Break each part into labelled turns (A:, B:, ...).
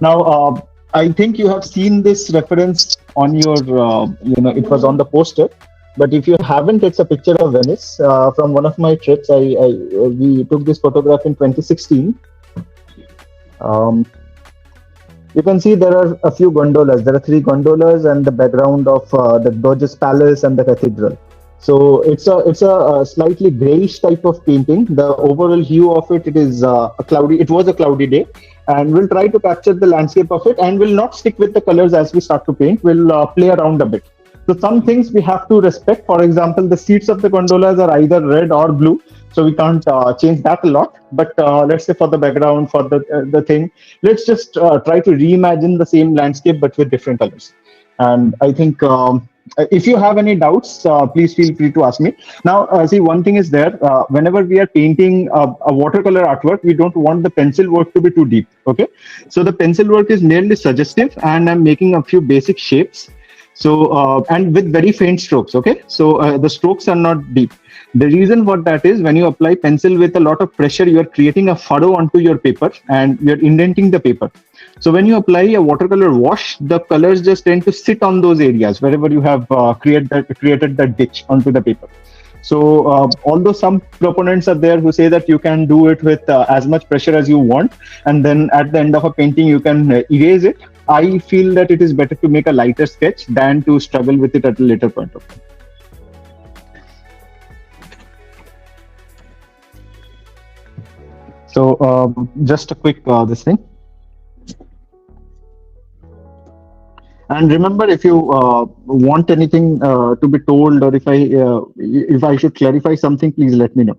A: Now, I think you have seen this reference on your, it was on the poster. But if you haven't, it's a picture of Venice from one of my trips. We took this photograph in 2016. Um, you can see there are a few gondolas. There are three gondolas and the background of the Doge's Palace and the cathedral. So it's a slightly grayish type of painting. The overall hue of it is a cloudy. It was a cloudy day, and we'll try to capture the landscape of it, and we'll not stick with the colors as we start to paint. We'll play around a bit. So some things we have to respect. For example, the seats of the gondolas are either red or blue, so we can't change that a lot. But let's say for the background, for the thing, let's just try to reimagine the same landscape but with different colors. And I think if you have any doubts, please feel free to ask me. Now, see, one thing is there. Whenever we are painting a watercolor artwork, we don't want the pencil work to be too deep. Okay, so the pencil work is merely suggestive, and I'm making a few basic shapes. So, and with very faint strokes, okay? So the strokes are not deep. The reason for that is when you apply pencil with a lot of pressure, you are creating a furrow onto your paper and you're indenting the paper. So when you apply a watercolor wash, the colors just tend to sit on those areas wherever you have created that ditch onto the paper. So although some proponents are there who say that you can do it with as much pressure as you want, and then at the end of a painting, you can erase it. I feel that it is better to make a lighter sketch than to struggle with it at a later point of time. So just a quick this thing. And remember, if you want anything to be told, or if I should clarify something, please let me know.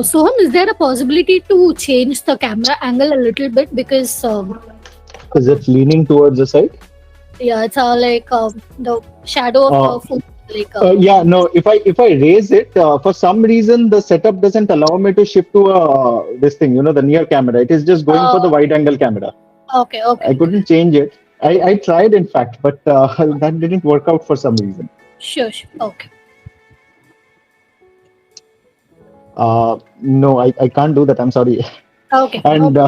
B: Soham, is there a possibility to change the camera angle a little bit? Because
A: Is it leaning towards the side?
B: yeah, it's like the shadow of the foot.
A: Yeah, no. If I raise it, for some reason the setup doesn't allow me to shift to this thing. The near camera. It is just going for the wide angle camera.
B: Okay.
A: I couldn't change it. I tried, in fact, but that didn't work out for some reason.
B: Sure. Okay.
A: No, I can't do that. I'm sorry.
B: Okay.
A: And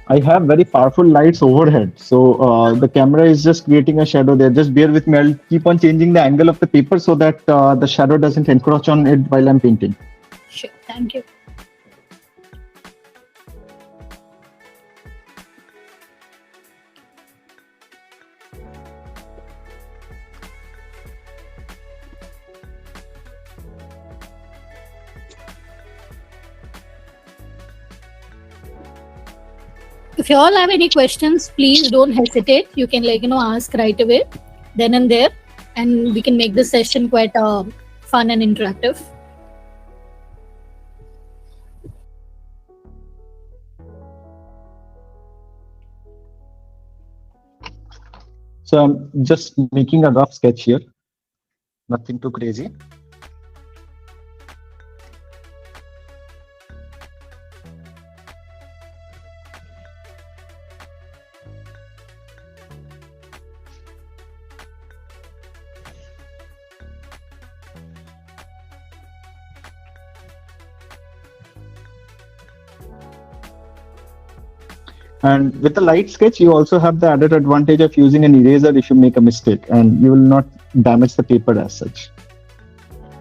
A: I have very powerful lights overhead. So the camera is just creating a shadow there. Just bear with me. I'll keep on changing the angle of the paper so that the shadow doesn't encroach on it while I'm painting.
B: Sure. Thank you. If you all have any questions, please don't hesitate. You can ask right away, then and there, and we can make this session quite fun and interactive.
A: So I'm just making a rough sketch here. Nothing too crazy. And with the light sketch, you also have the added advantage of using an eraser if you make a mistake, and you will not damage the paper as such.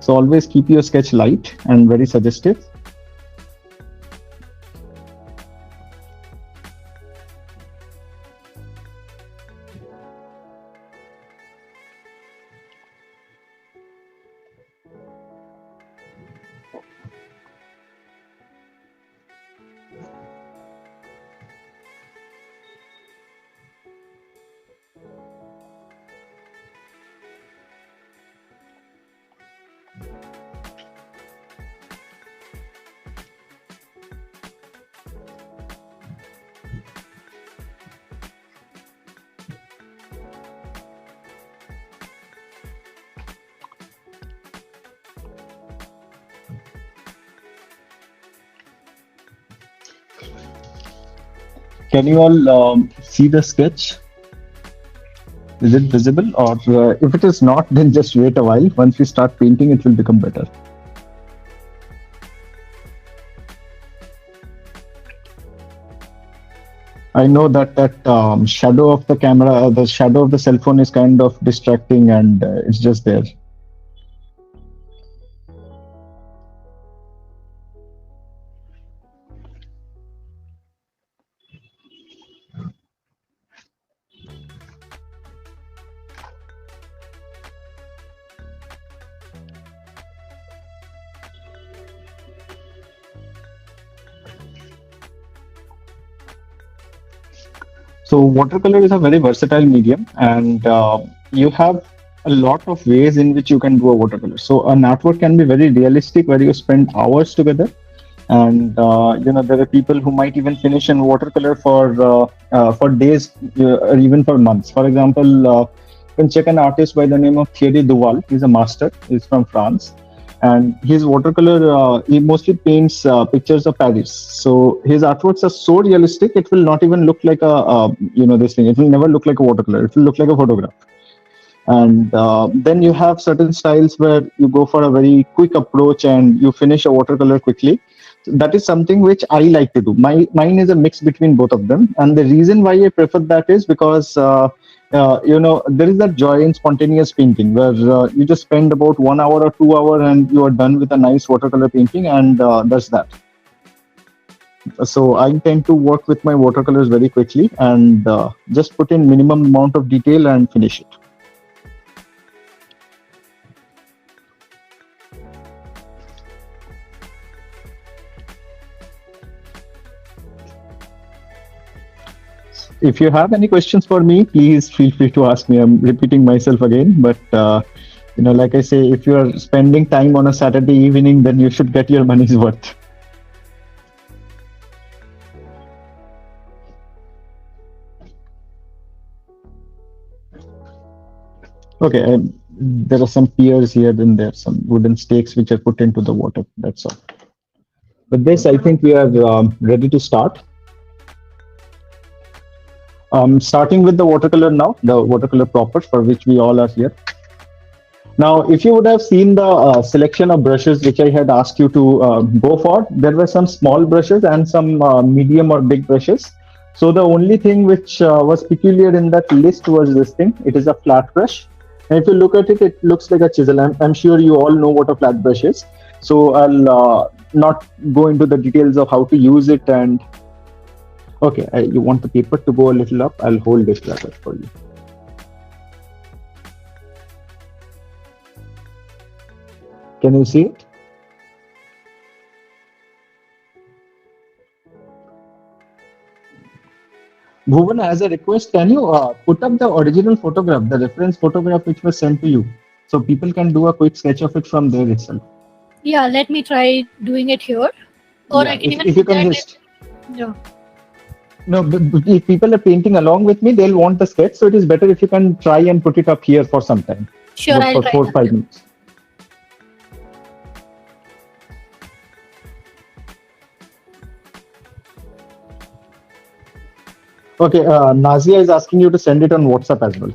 A: So always keep your sketch light and very suggestive. Can you all see the sketch? Is it visible? Or if it is not, then just wait a while. Once we start painting, it will become better. I know that shadow of the camera, the shadow of the cell phone is kind of distracting, and it's just there. So watercolor is a very versatile medium, and you have a lot of ways in which you can do a watercolor. So an artwork can be very realistic, where you spend hours together, and there are people who might even finish in watercolor for days or even for months. For example, you can check an artist by the name of Thierry Duval. He's a master. He's from France, and his watercolor, he mostly paints pictures of Paris. So his artworks are so realistic, it will not even look like this thing. It will never look like a watercolor. It will look like a photograph. And then you have certain styles where you go for a very quick approach and you finish a watercolor quickly. So that is something which I like to do. Mine is a mix between both of them, and the reason why I prefer that is because there is that joy in spontaneous painting, where you just spend about 1 hour or 2 hours and you are done with a nice watercolor painting, and that's that. So I tend to work with my watercolors very quickly and just put in minimum amount of detail and finish it. If you have any questions for me, please feel free to ask me. I'm repeating myself again, but like I say, if you are spending time on a Saturday evening, then you should get your money's worth. Okay, there are some piers here, then there are some wooden stakes which are put into the water. That's all. With this, I think we are ready to start. Starting with the watercolor now, the watercolor proper for which we all are here. Now, if you would have seen the selection of brushes which I had asked you to go for, there were some small brushes and some medium or big brushes. So the only thing which was peculiar in that list was this thing. It is a flat brush. And if you look at it, it looks like a chisel. I'm sure you all know what a flat brush is. So I'll not go into the details of how to use it. And okay, you want the paper to go a little up? I'll hold this flat for you. Can you see it? Bhuvan, as a request, can you put up the original photograph, the reference photograph which was sent to you, so people can do a quick sketch of it from there itself?
B: Yeah, let me try doing it here. Or
A: Yeah,
B: I can
A: if you can just...
B: Yeah.
A: No, but if people are painting along with me, they'll want the sketch. So it is better if you can try and put it up here for some time.
B: Sure,
A: for
B: I'll try
A: 4 or 5 minutes. Okay, Nazia is asking you to send it on WhatsApp as well.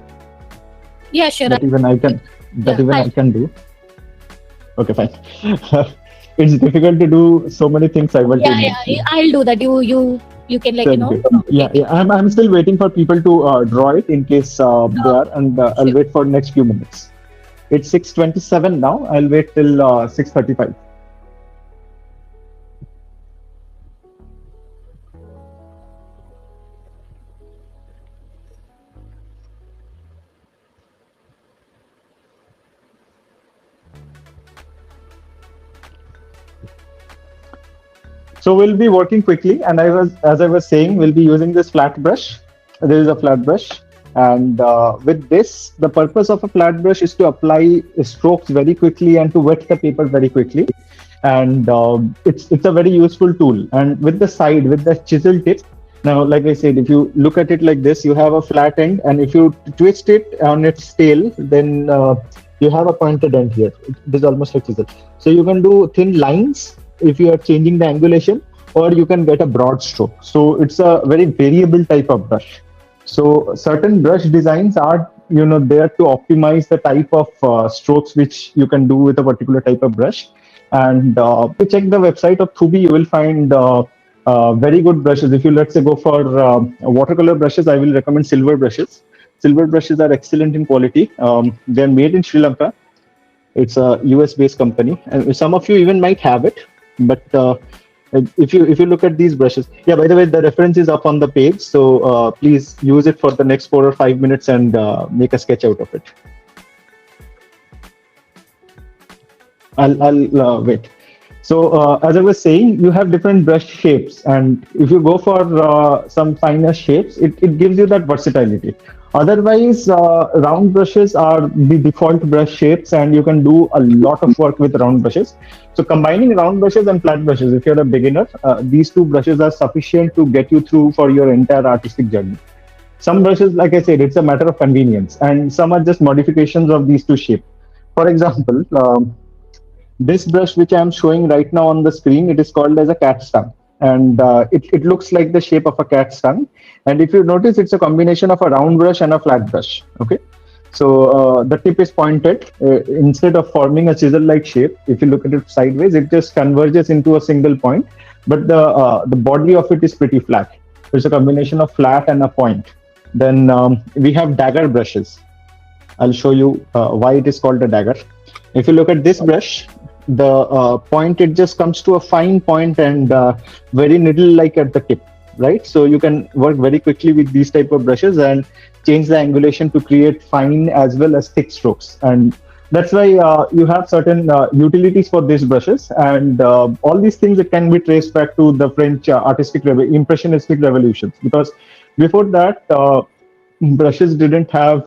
B: Yeah, sure.
A: That even I can. I can do. Okay, fine. It's difficult to do so many things simultaneously.
B: Yeah, I'll do that. You can
A: Yeah. I'm still waiting for people to draw it in case they are, and I'll wait for next few minutes. It's 6:27 now. I'll wait till 6:35. So we'll be working quickly, and as I was saying, we'll be using this flat brush. There is a flat brush, and with this, the purpose of a flat brush is to apply strokes very quickly and to wet the paper very quickly. And it's a very useful tool. And with the chisel tip, now, like I said, if you look at it like this, you have a flat end, and if you twist it on its tail, then you have a pointed end here. It is almost like chisel. So you can do thin lines if you are changing the angulation, or you can get a broad stroke. So it's a very variable type of brush. So certain brush designs are there to optimize the type of strokes which you can do with a particular type of brush. And if you check the website of Thoovi, you will find very good brushes. If you, let's say, go for watercolor brushes, I will recommend silver brushes. Silver brushes are excellent in quality. They're made in Sri Lanka. It's a US based company, and some of you even might have it. But if you look at these brushes, yeah, by the way, the reference is up on the page, so please use it for the next 4 or 5 minutes and make a sketch out of it. I'll wait. So as I was saying, you have different brush shapes, and if you go for some finer shapes, it gives you that versatility. Otherwise, round brushes are the default brush shapes, and you can do a lot of work with round brushes. So combining round brushes and flat brushes, if you're a beginner, these two brushes are sufficient to get you through for your entire artistic journey. Some brushes, like I said, it's a matter of convenience, and some are just modifications of these two shapes. For example, this brush which I'm showing right now on the screen, it is called as a cat's tongue, and it looks like the shape of a cat's tongue. And if you notice, it's a combination of a round brush and a flat brush. Okay, so the tip is pointed. Instead of forming a chisel-like shape, if you look at it sideways, it just converges into a single point. But the body of it is pretty flat. It's a combination of flat and a point. Then we have dagger brushes. I'll show you why it is called a dagger. If you look at this brush, the point, it just comes to a fine point and very needle-like at the tip, right? So you can work very quickly with these type of brushes and change the angulation to create fine as well as thick strokes. And that's why you have certain utilities for these brushes. And all these things, it can be traced back to the French impressionistic revolutions, because before that, brushes didn't have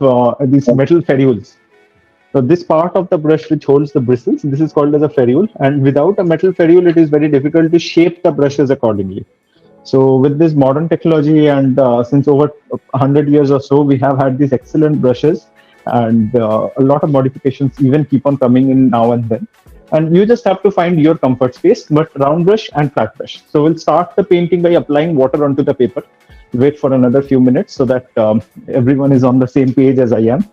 A: these metal ferules. So this part of the brush which holds the bristles, this is called as a ferrule. And without a metal ferrule, it is very difficult to shape the brushes accordingly. So with this modern technology, and since over 100 years or so, we have had these excellent brushes, and a lot of modifications even keep on coming in now and then. And you just have to find your comfort space, but round brush and flat brush. So we'll start the painting by applying water onto the paper. Wait for another few minutes so that everyone is on the same page as I am.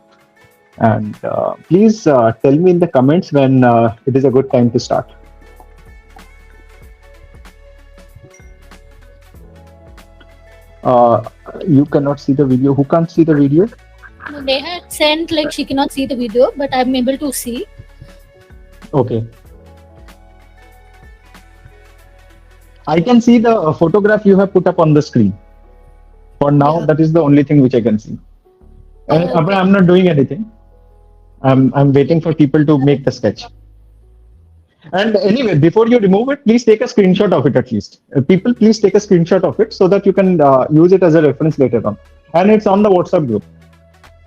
A: And please tell me in the comments when it is a good time to start. You cannot see the video. Who can't see the video?
B: No, they had sent like she cannot see the video, but I'm able to see.
A: Okay. I can see the photograph you have put up on the screen. For now, that is the only thing which I can see. And I'm not doing anything. I'm waiting for people to make the sketch. And anyway, before you remove it, please take a screenshot of it at least. People, please take a screenshot of it so that you can use it as a reference later on. And it's on the WhatsApp group.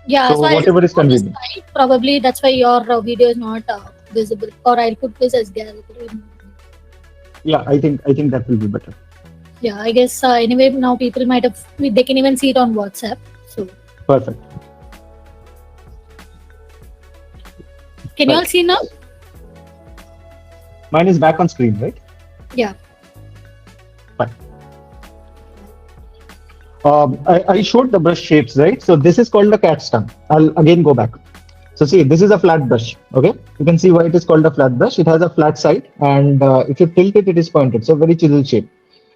B: Yeah,
A: so whatever is convenient.
B: Probably that's why your video is not visible. Or I'll put this as gallery.
A: Yeah, I think that will be better.
B: Yeah, I guess anyway now people might have, they can even see it on WhatsApp. So
A: perfect.
B: Can you all see now?
A: Mine is back on screen, right?
B: Yeah.
A: Fine. I showed the brush shapes, right? So this is called a cat's tongue. I'll again go back. So see, this is a flat brush. Okay, you can see why it is called a flat brush. It has a flat side, and if you tilt it, it is pointed. So very chisel shape.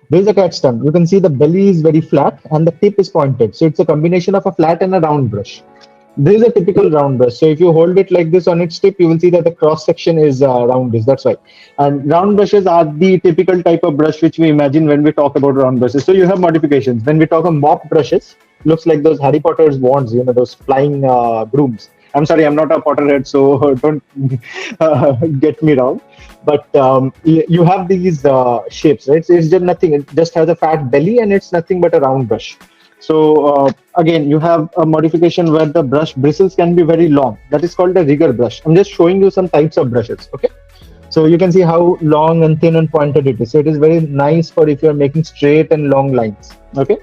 A: There is a cat's tongue. You can see the belly is very flat and the tip is pointed. So it's a combination of a flat and a round brush. This is a typical round brush. So if you hold it like this on its tip, you will see that the cross section is roundish. That's why. And round brushes are the typical type of brush which we imagine when we talk about round brushes. So you have modifications. When we talk of mop brushes, looks like those Harry Potter's wands, you know, those flying brooms. I'm sorry, I'm not a Potterhead, so don't get me wrong. But you have these shapes, right? So it's just nothing. It just has a fat belly and it's nothing but a round brush. So again, you have a modification where the brush bristles can be very long. That is called a rigger brush. I'm just showing you some types of brushes, okay? So you can see how long and thin and pointed it is. So it is very nice for if you're making straight and long lines, okay?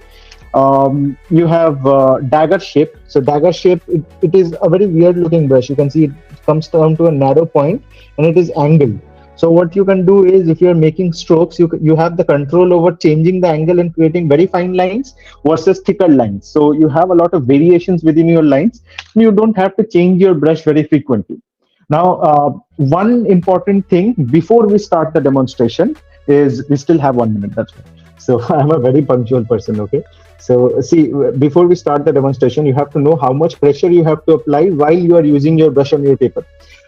A: You have dagger shape. So dagger shape, it is a very weird looking brush. You can see it comes down to a narrow point and it is angled. So what you can do is, if you're making strokes, you have the control over changing the angle and creating very fine lines versus thicker lines. So you have a lot of variations within your lines. You don't have to change your brush very frequently. Now, one important thing before we start the demonstration is, we still have 1 minute. That's right. So I'm a very punctual person. Okay. So see, before we start the demonstration, you have to know how much pressure you have to apply while you are using your brush on your paper.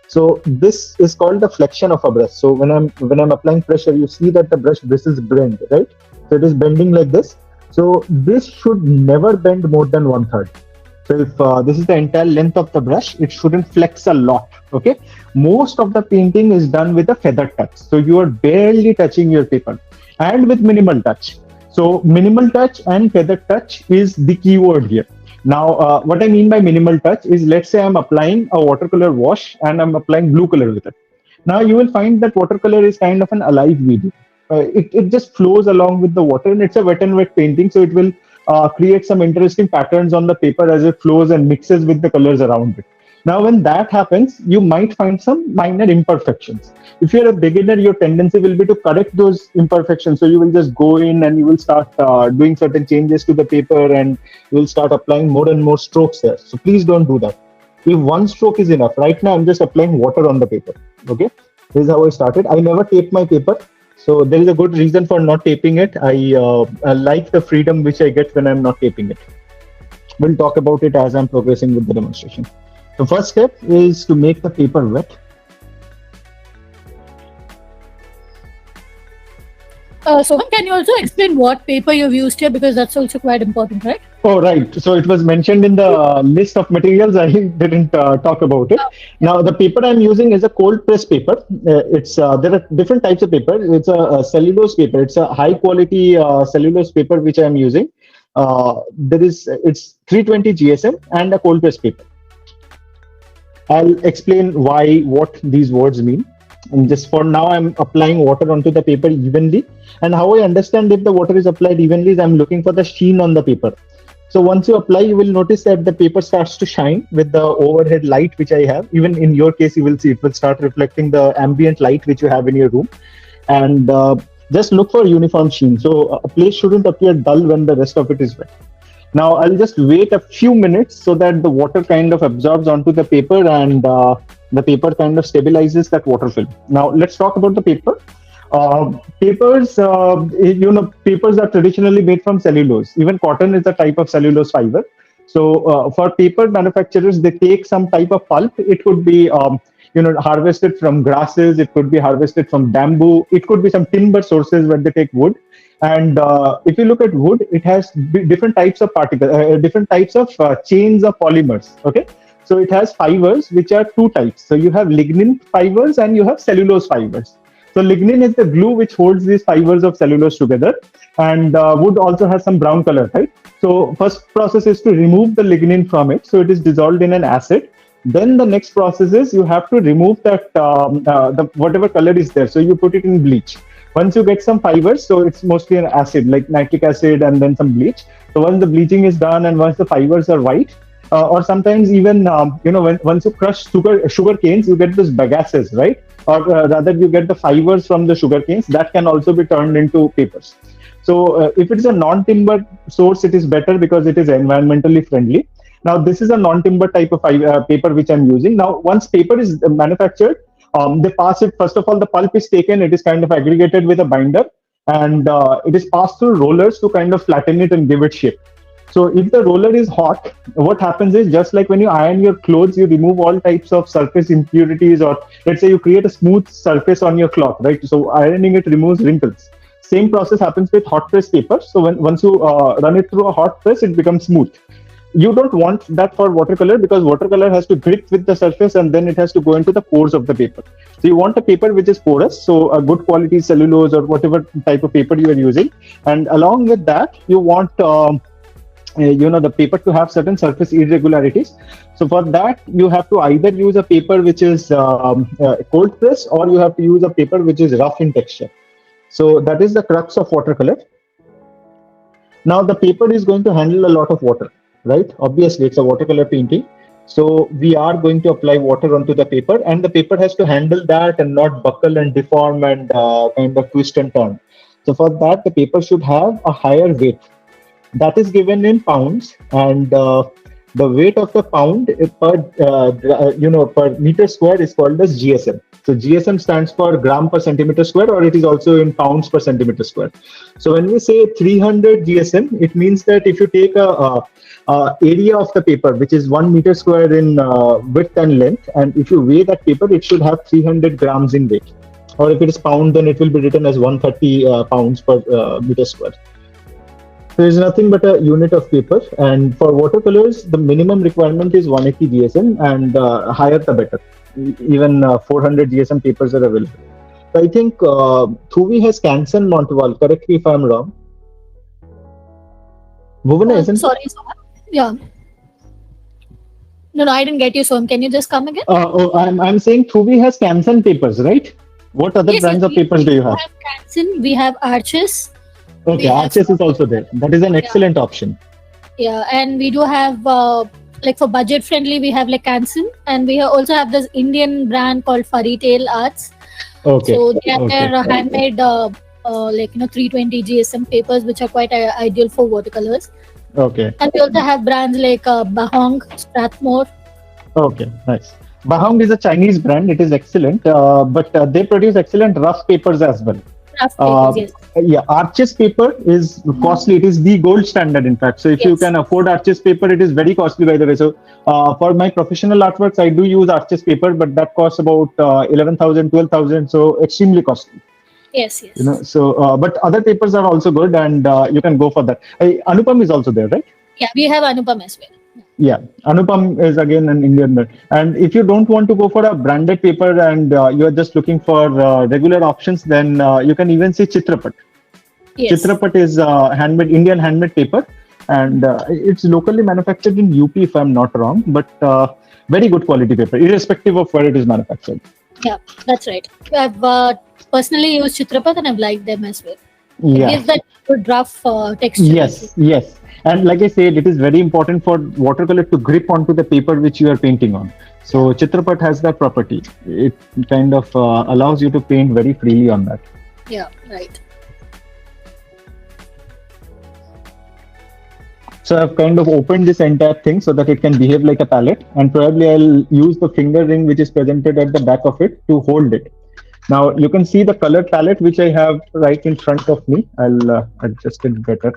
A: So this is called the flexion of a brush. So when I'm applying pressure, you see that the brush, this is bend, right? So it is bending like this. So this should never bend more than 1/3. So if this is the entire length of the brush, it shouldn't flex a lot. Okay. Most of the painting is done with a feather touch. So you are barely touching your paper, and with minimal touch. So minimal touch and feather touch is the keyword here. Now, what I mean by minimal touch is, let's say I'm applying a watercolor wash and I'm applying blue color with it. Now you will find that watercolor is kind of an alive medium. It just flows along with the water, and it's a wet and wet painting. So it will create some interesting patterns on the paper as it flows and mixes with the colors around it. Now, when that happens, you might find some minor imperfections. If you're a beginner, your tendency will be to correct those imperfections. So you will just go in and you will start doing certain changes to the paper, and you will start applying more and more strokes there. So please don't do that. If one stroke is enough, right now I'm just applying water on the paper. Okay, this is how I started. I never tape my paper. So there is a good reason for not taping it. I like the freedom which I get when I'm not taping it. We'll talk about it as I'm progressing with the demonstration. The first step is to make the paper wet.
B: Soham, can you also explain what paper you've used here, because that's also quite important, right?
A: Oh, right. So it was mentioned in the list of materials. I didn't talk about it. Now, the paper I'm using is a cold press paper. There are different types of paper. It's a cellulose paper. It's a high quality cellulose paper which I'm using. It's 320 GSM and a cold press paper. I'll explain what these words mean. And just for now, I'm applying water onto the paper evenly. And how I understand if the water is applied evenly is, I'm looking for the sheen on the paper. So once you apply, you will notice that the paper starts to shine with the overhead light which I have. Even in your case, you will see it will start reflecting the ambient light which you have in your room. And just look for uniform sheen. So a place shouldn't appear dull when the rest of it is wet. Now I'll just wait a few minutes so that the water kind of absorbs onto the paper, and the paper kind of stabilizes that water film. Now let's talk about the paper. Papers are traditionally made from cellulose. Even cotton is a type of cellulose fiber. So for paper manufacturers, they take some type of pulp. It could be harvested from grasses. It could be harvested from bamboo. It could be some timber sources where they take wood. And if you look at wood, it has different types of particles, different types of chains of polymers. Okay, so it has fibers, which are two types. So you have lignin fibers and you have cellulose fibers. So lignin is the glue which holds these fibers of cellulose together, and wood also has some brown color, right? So first process is to remove the lignin from it. So it is dissolved in an acid. Then the next process is, you have to remove that the whatever color is there. So you put it in bleach. Once you get some fibers, so it's mostly an acid like nitric acid and then some bleach. So once the bleaching is done and once the fibers are white, or sometimes even once you crush sugar canes, you get those bagasses, right? Or rather, you get the fibers from the sugar canes that can also be turned into papers. So if it's a non-timber source, it is better because it is environmentally friendly. Now this is a non-timber type of paper which I'm using. Now once paper is manufactured, they pass it. First of all, the pulp is taken. It is kind of aggregated with a binder, and it is passed through rollers to kind of flatten it and give it shape. So if the roller is hot, what happens is, just like when you iron your clothes, you remove all types of surface impurities, or let's say you create a smooth surface on your cloth, right? So ironing it removes wrinkles. Same process happens with hot press paper. So once you run it through a hot press, it becomes smooth. You don't want that for watercolor, because watercolor has to grip with the surface and then it has to go into the pores of the paper. So you want a paper which is porous, so a good quality cellulose or whatever type of paper you are using. And along with that, you want the paper to have certain surface irregularities. So for that, you have to either use a paper which is cold press, or you have to use a paper which is rough in texture. So that is the crux of watercolor. Now the paper is going to handle a lot of water, right? Obviously, it's a watercolor painting. So we are going to apply water onto the paper, and the paper has to handle that and not buckle and deform and kind of twist and turn. So for that, the paper should have a higher weight that is given in pounds, and the weight of the pound per meter square is called as GSM. So GSM stands for gram per centimeter square, or it is also in pounds per centimeter square. So when we say 300 GSM, it means that if you take a area of the paper which is 1 meter square in width and length, and if you weigh that paper, it should have 300 grams in weight. Or if it is pound, then it will be written as 130 pounds per meter square. So it's nothing but a unit of paper. And for watercolors, the minimum requirement is 180 GSM, and higher the better. Even 400 GSM papers are available. So I think Thoovi has Canson Monteval. Correct me if I'm wrong. Bhuvana, isn't
B: Sorry, Soham. Yeah. No, I didn't get you, Soham. Can you just come again?
A: I'm saying Thoovi has Canson papers, right? What other brands of papers do you have?
B: We have Canson, we have Arches.
A: Okay, Arches is also there. That is an excellent option.
B: Yeah, and we do have like for budget friendly, we have like Canson, and we also have this Indian brand called Fairy Tale Arts.
A: Okay.
B: So they are handmade 320 GSM papers, which are quite ideal for watercolors.
A: Okay.
B: And we also have brands like Bahong, Strathmore.
A: Okay, nice. Bahong is a Chinese brand. It is excellent, but they produce excellent rough papers as well.
B: Rough papers, yes.
A: Yeah, Arches paper is costly. It is the gold standard, in fact. So if you can afford Arches paper, it is very costly, by the way. So for my professional artworks, I do use Arches paper, but that costs about 11,000, 12,000. So extremely costly.
B: Yes.
A: So but other papers are also good, and you can go for that. Anupam is also there, right?
B: Yeah, we have Anupam as well.
A: Yeah, Anupam is again an Indian brand. And if you don't want to go for a branded paper and you're just looking for regular options, then you can even see Chitrapat. Yes. Chitrapat is Indian handmade paper, and it's locally manufactured in UP, if I'm not wrong, but very good quality paper, irrespective of where it is manufactured.
B: Yeah, that's right. I've personally used Chitrapat, and I've liked them as well.
A: Yeah.
B: It gives that good rough texture.
A: Yes. And like I said, it is very important for watercolor to grip onto the paper which you are painting on. So Chitrapat has that property. It kind of allows you to paint very freely on that.
B: Yeah, right.
A: So I've kind of opened this entire thing so that it can behave like a palette, and probably I'll use the finger ring which is presented at the back of it to hold it. Now you can see the color palette which I have right in front of me. I'll adjust it better.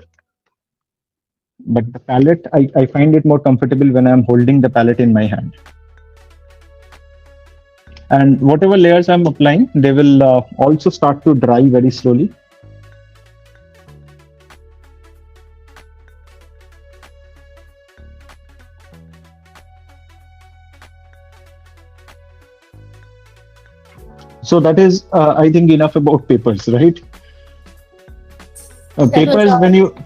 A: But the palette, I find it more comfortable when I'm holding the palette in my hand. And whatever layers I'm applying, they will also start to dry very slowly. So that is, I think, enough about papers, right? Papers, when you...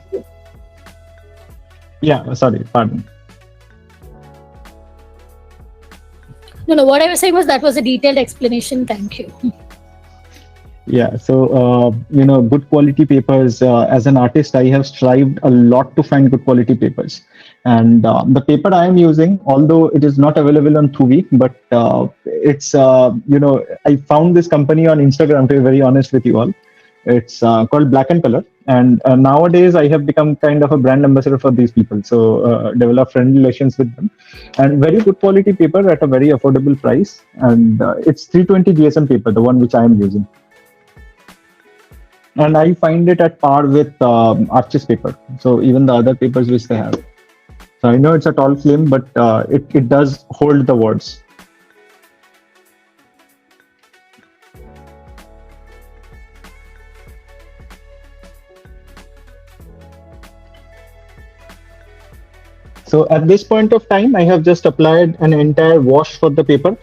A: Yeah, sorry, pardon.
B: No, what I was saying was that was a detailed explanation. Thank you.
A: Yeah, so, good quality papers. As an artist, I have strived a lot to find good quality papers. And the paper I am using, although it is not available on Thoovi, but it's, I found this company on Instagram, to be very honest with you all. It's called Black and Color. And nowadays, I have become kind of a brand ambassador for these people. So develop friendly relations with them. And very good quality paper at a very affordable price. And it's 320 GSM paper, the one which I am using. And I find it at par with Arches paper. So even the other papers which they have. So I know it's a tall flame, but it does hold the words. So at this point of time, I have just applied an entire wash for the paper.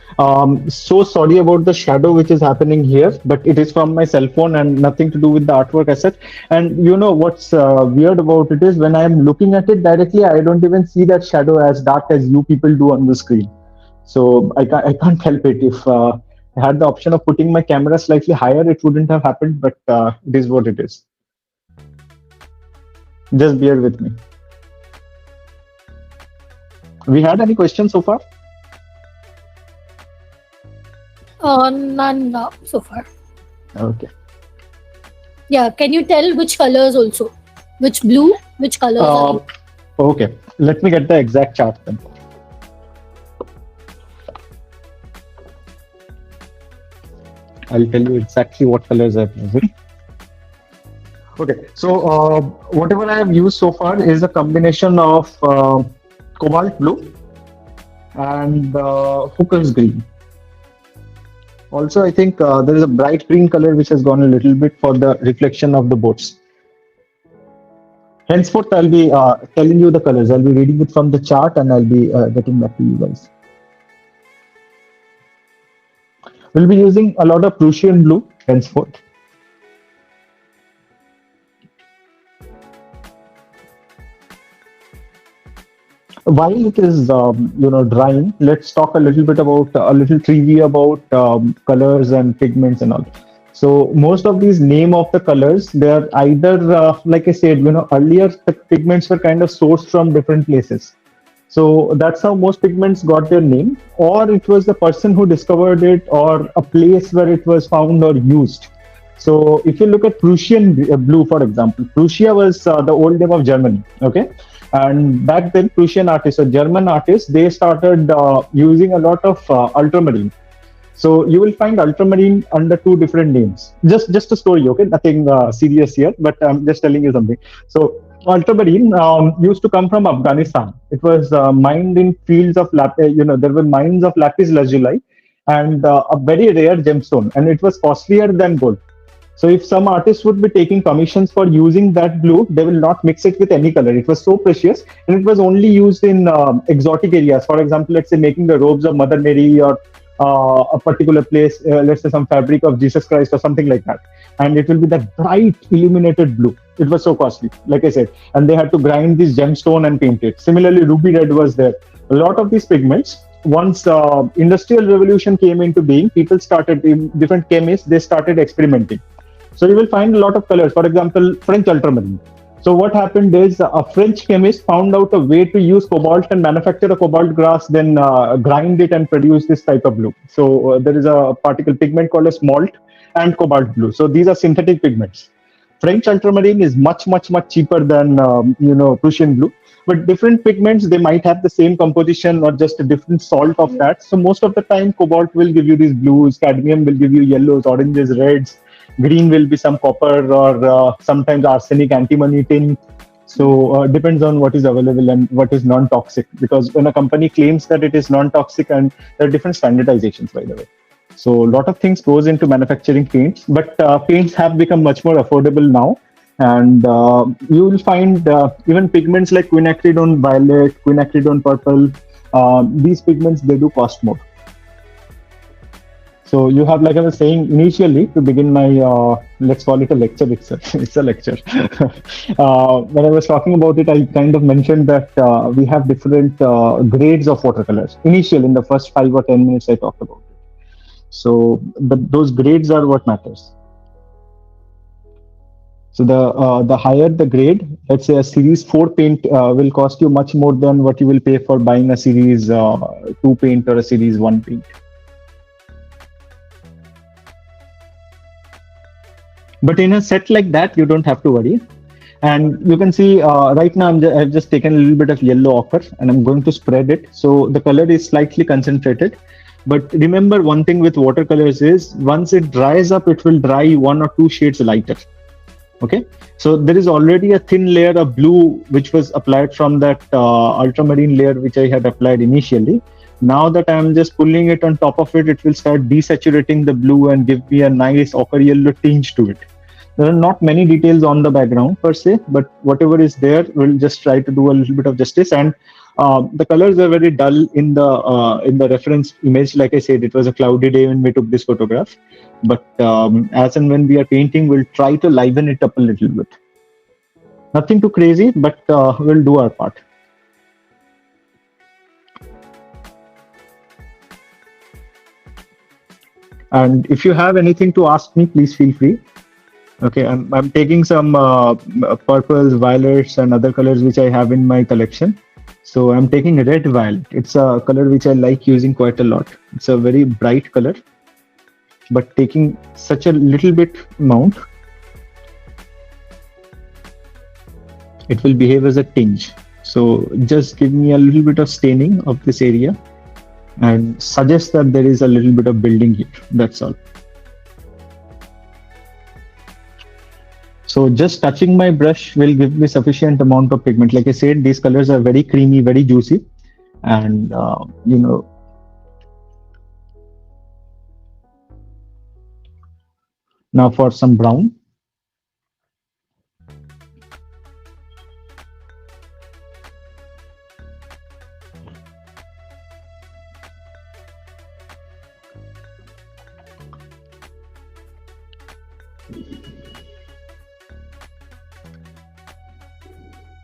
A: So sorry about the shadow which is happening here, but it is from my cell phone and nothing to do with the artwork as such. And you know what's weird about it is when I'm looking at it directly, I don't even see that shadow as dark as you people do on the screen. So I can't help it. If I had the option of putting my camera slightly higher, it wouldn't have happened, but it is what it is. Just bear with me. We had any questions so far?
B: None so far.
A: Okay.
B: Yeah, can you tell which colors also? Which blue? Which colors are?
A: Okay, let me get the exact chart then. I'll tell you exactly what colors I've used. Okay, so whatever I have used so far is a combination of cobalt blue and hooker's green. Also, I think there is a bright green color which has gone a little bit for the reflection of the boats. Henceforth, I'll be telling you the colors. I'll be reading it from the chart and I'll be getting back to you guys. We'll be using a lot of Prussian blue henceforth. While it is drying, let's talk a little bit about a little trivia about colors and pigments and all. So most of these name of the colors, they are either like I said, earlier the pigments were kind of sourced from different places. So that's how most pigments got their name, or it was the person who discovered it, or a place where it was found or used. So if you look at Prussian blue, for example, Prussia was the old name of Germany. Okay. And back then, Prussian artists or German artists, they started using a lot of ultramarine. So you will find ultramarine under two different names. Just a story, okay? Nothing serious here, but I'm just telling you something. So ultramarine used to come from Afghanistan. It was mined in fields of there were mines of lapis lazuli and a very rare gemstone, and it was costlier than gold. So if some artists would be taking commissions for using that blue, they will not mix it with any color. It was so precious, and it was only used in exotic areas. For example, let's say making the robes of Mother Mary, or a particular place, let's say some fabric of Jesus Christ or something like that. And it will be that bright illuminated blue. It was so costly, like I said. And they had to grind this gemstone and paint it. Similarly, ruby red was there. A lot of these pigments, once industrial revolution came into being, people started, different chemists, they started experimenting. So you will find a lot of colors. For example, French ultramarine. So what happened is a French chemist found out a way to use cobalt and manufacture a cobalt grass, then grind it and produce this type of blue. So there is a particle pigment called as malt and cobalt blue. So these are synthetic pigments. French ultramarine is much cheaper than Prussian blue. But different pigments, they might have the same composition or just a different salt of that. So most of the time, cobalt will give you these blues, cadmium will give you yellows, oranges, reds. Green will be some copper or sometimes arsenic, antimony, tin. So depends on what is available and what is non-toxic. Because when a company claims that it is non-toxic, and there are different standardizations, by the way. So a lot of things goes into manufacturing paints, but paints have become much more affordable now. And you will find even pigments like quinacridone violet, quinacridone purple. These pigments, they do cost more. So you have, like I was saying initially, to begin my, let's call it a lecture itself. It's a lecture. When I was talking about it, I kind of mentioned that we have different grades of watercolors. Initially, in the first 5 or 10 minutes, I talked about it. So those grades are what matters. So the higher the grade, let's say a series 4 paint will cost you much more than what you will pay for buying a series 2 paint or a series 1 paint. But in a set like that, you don't have to worry. And you can see right now, I've just taken a little bit of yellow ochre and I'm going to spread it. So the color is slightly concentrated. But remember, one thing with watercolors is once it dries up, it will dry 1 or 2 shades lighter. Okay, so there is already a thin layer of blue which was applied from that ultramarine layer which I had applied initially. Now that I'm just pulling it on top of it, it will start desaturating the blue and give me a nice ochre yellow tinge to it. There are not many details on the background per se, but whatever is there, we'll just try to do a little bit of justice. And the colors are very dull in the reference image. Like I said, it was a cloudy day when we took this photograph. But as and when we are painting, we'll try to liven it up a little bit. Nothing too crazy, but we'll do our part. And if you have anything to ask me, please feel free. Okay, I'm taking some purples, violets, and other colors which I have in my collection. So I'm taking red violet. It's a color which I like using quite a lot. It's a very bright color, but taking such a little bit amount, it will behave as a tinge. So just give me a little bit of staining of this area and suggest that there is a little bit of building here. That's all. So just touching my brush will give me sufficient amount of pigment. Like I said, these colors are very creamy, very juicy. And, now for some brown.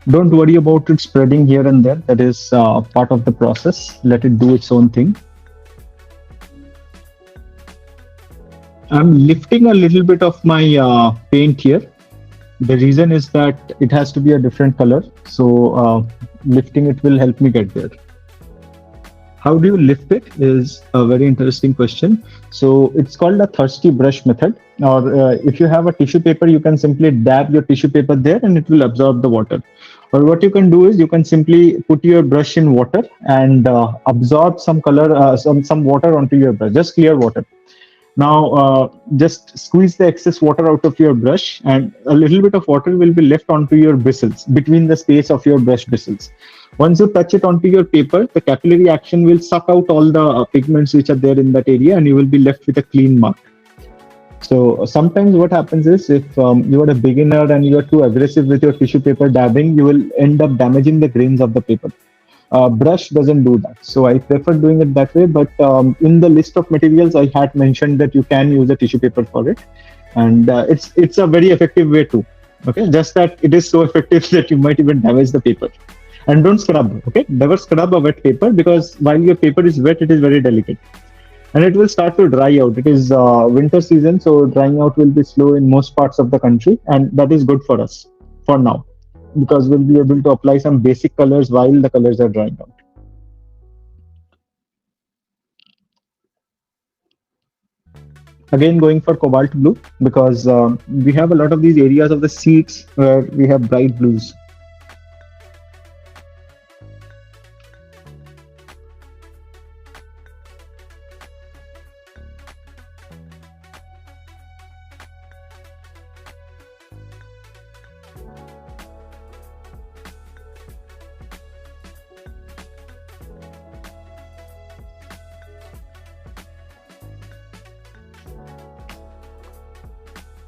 A: Don't worry about it spreading here and there. That is part of the process. Let it do its own thing. I'm lifting a little bit of my paint here. The reason is that it has to be a different color. So lifting it will help me get there. How do you lift it is a very interesting question. So it's called a thirsty brush method. Or if you have a tissue paper, you can simply dab your tissue paper there and it will absorb the water. Or what you can do is you can simply put your brush in water and absorb some color, some water onto your brush, just clear water. Now just squeeze the excess water out of your brush and a little bit of water will be left onto your bristles, between the space of your brush bristles. Once you touch it onto your paper, the capillary action will suck out all the pigments which are there in that area and you will be left with a clean mark. So sometimes what happens is if you are a beginner and you are too aggressive with your tissue paper dabbing, you will end up damaging the grains of the paper. Brush doesn't do that. So I prefer doing it that way. But in the list of materials, I had mentioned that you can use a tissue paper for it. And it's a very effective way too. Okay, just that it is so effective that you might even damage the paper. And don't scrub, okay? Never scrub a wet paper because while your paper is wet, it is very delicate. And it will start to dry out. It is winter season, so drying out will be slow in most parts of the country. And that is good for us for now, because we'll be able to apply some basic colors while the colors are drying out. Again, going for cobalt blue, because we have a lot of these areas of the seats where we have bright blues.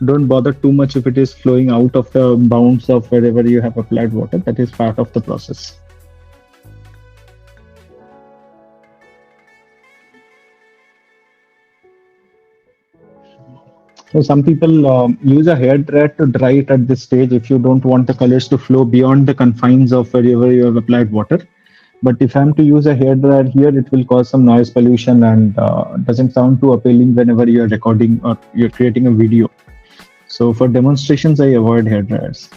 A: Don't bother too much if it is flowing out of the bounds of wherever you have applied water. That is part of the process. So some people use a hair dryer to dry it at this stage if you don't want the colors to flow beyond the confines of wherever you have applied water. But if I'm to use a hair dryer here, it will cause some noise pollution and doesn't sound too appealing whenever you're recording or you're creating a video. So for demonstrations, I avoid hair dryers.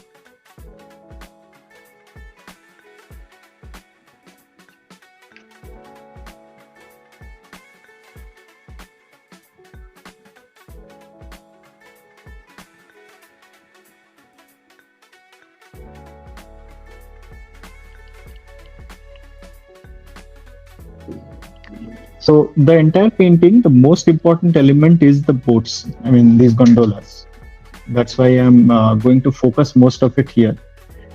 A: So the entire painting, the most important element is the boats. I mean, these gondolas. That's why I'm going to focus most of it here.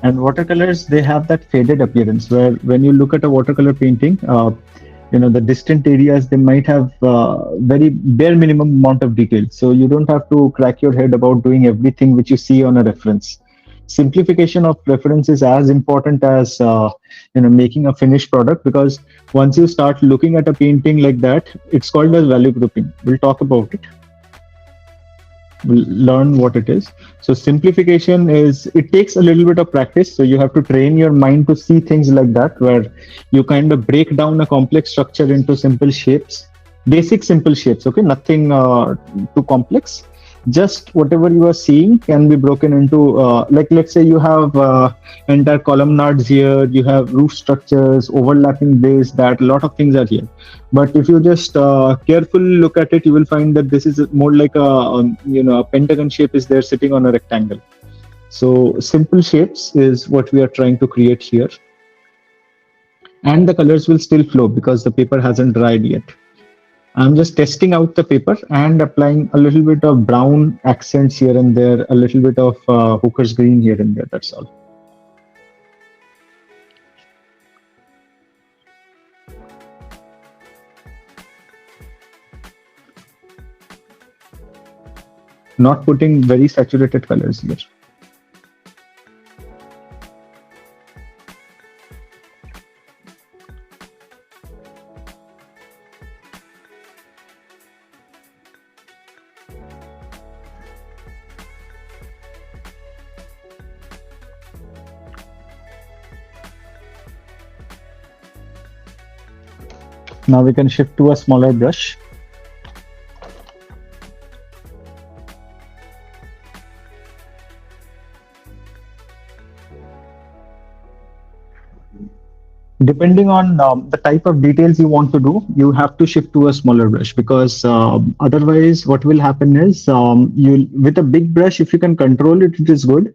A: And watercolors, they have that faded appearance where when you look at a watercolor painting, the distant areas, they might have very bare minimum amount of detail. So you don't have to crack your head about doing everything which you see on a reference. Simplification of reference is as important as making a finished product, because once you start looking at a painting like that, it's called as value grouping. We'll talk about it. We'll learn what it is. So simplification is, it takes a little bit of practice. So you have to train your mind to see things like that, where you kind of break down a complex structure into simple shapes, basic simple shapes, okay, nothing too complex. just whatever you are seeing can be broken into, like let's say you have entire columnars here, you have roof structures, overlapping this, that, a lot of things are here. But if you just carefully look at it, you will find that this is more like a, a pentagon shape is there sitting on a rectangle. So simple shapes is what we are trying to create here. And the colors will still flow because the paper hasn't dried yet. I'm just testing out the paper and applying a little bit of brown accents here and there, a little bit of Hooker's green here and there, that's all. Not putting very saturated colors here. Now we can shift to a smaller brush. Depending on the type of details you want to do, you have to shift to a smaller brush, because otherwise what will happen is you with a big brush, if you can control it, it is good.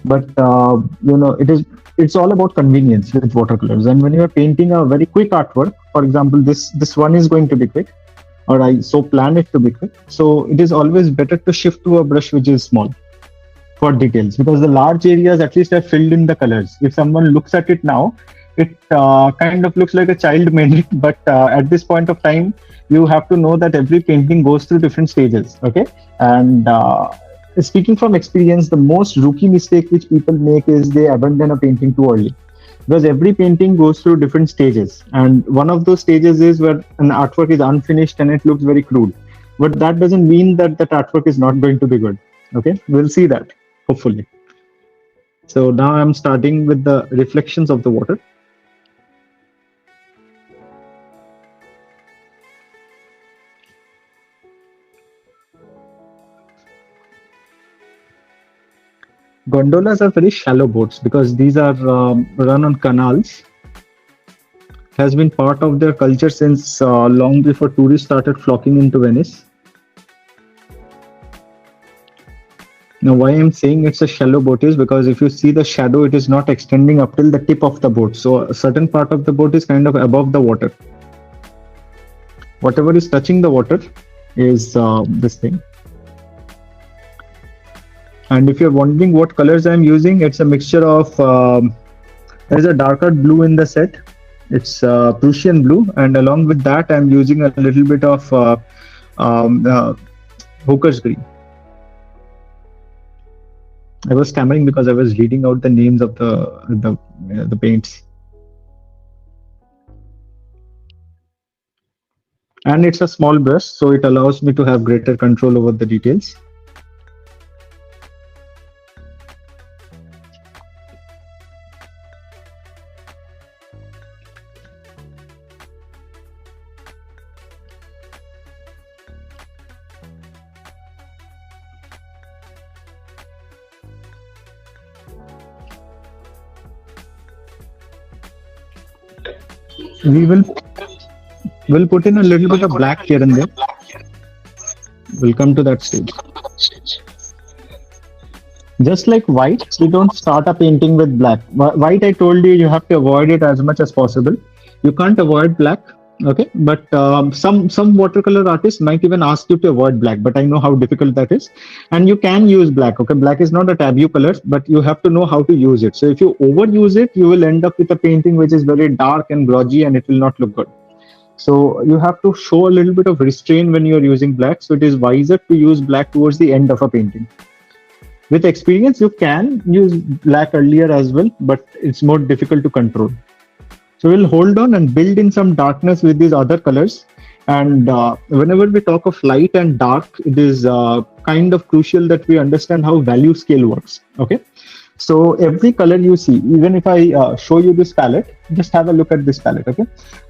A: But it's all about convenience with watercolors. And when you are painting a very quick artwork, for example, this one is going to be quick, or I so plan it to be quick. So it is always better to shift to a brush which is small for details, because the large areas at least have filled in the colors. If someone looks at it now, it kind of looks like a child made it, but at this point of time, you have to know that every painting goes through different stages, okay? And speaking from experience, the most rookie mistake which people make is they abandon a painting too early, because every painting goes through different stages, and one of those stages is where an artwork is unfinished and it looks very crude. But that doesn't mean that that artwork is not going to be good, okay? We'll see that, hopefully. So now I'm starting with the reflections of the water. Gondolas are very shallow boats because these are run on canals. It has been part of their culture since long before tourists started flocking into Venice. Now, why I'm saying it's a shallow boat is because if you see the shadow, it is not extending up till the tip of the boat. So a certain part of the boat is kind of above the water. Whatever is touching the water is this thing. And if you're wondering what colors I'm using, it's a mixture of, there's a darker blue in the set. It's Prussian blue. And along with that, I'm using a little bit of Hooker's green. I was stammering because I was reading out the names of the paints. And it's a small brush, so it allows me to have greater control over the details. We'll put in a little bit of black here and there. We'll come to that stage. Just like white, we don't start a painting with black. White, I told you, you have to avoid it as much as possible. You can't avoid black, okay? But some watercolor artists might even ask you to avoid black, but I know how difficult that is. And you can use black, okay? Black is not a taboo color, but you have to know how to use it. So if you overuse it, you will end up with a painting which is very dark and groggy and it will not look good. So you have to show a little bit of restraint when you are using black. So it is wiser to use black towards the end of a painting. With experience, you can use black earlier as well, but it's more difficult to control. So we'll hold on and build in some darkness with these other colors. And whenever we talk of light and dark, it is kind of crucial that we understand how value scale works, okay? So every color you see, even if I show you this palette, just have a look at this palette, okay?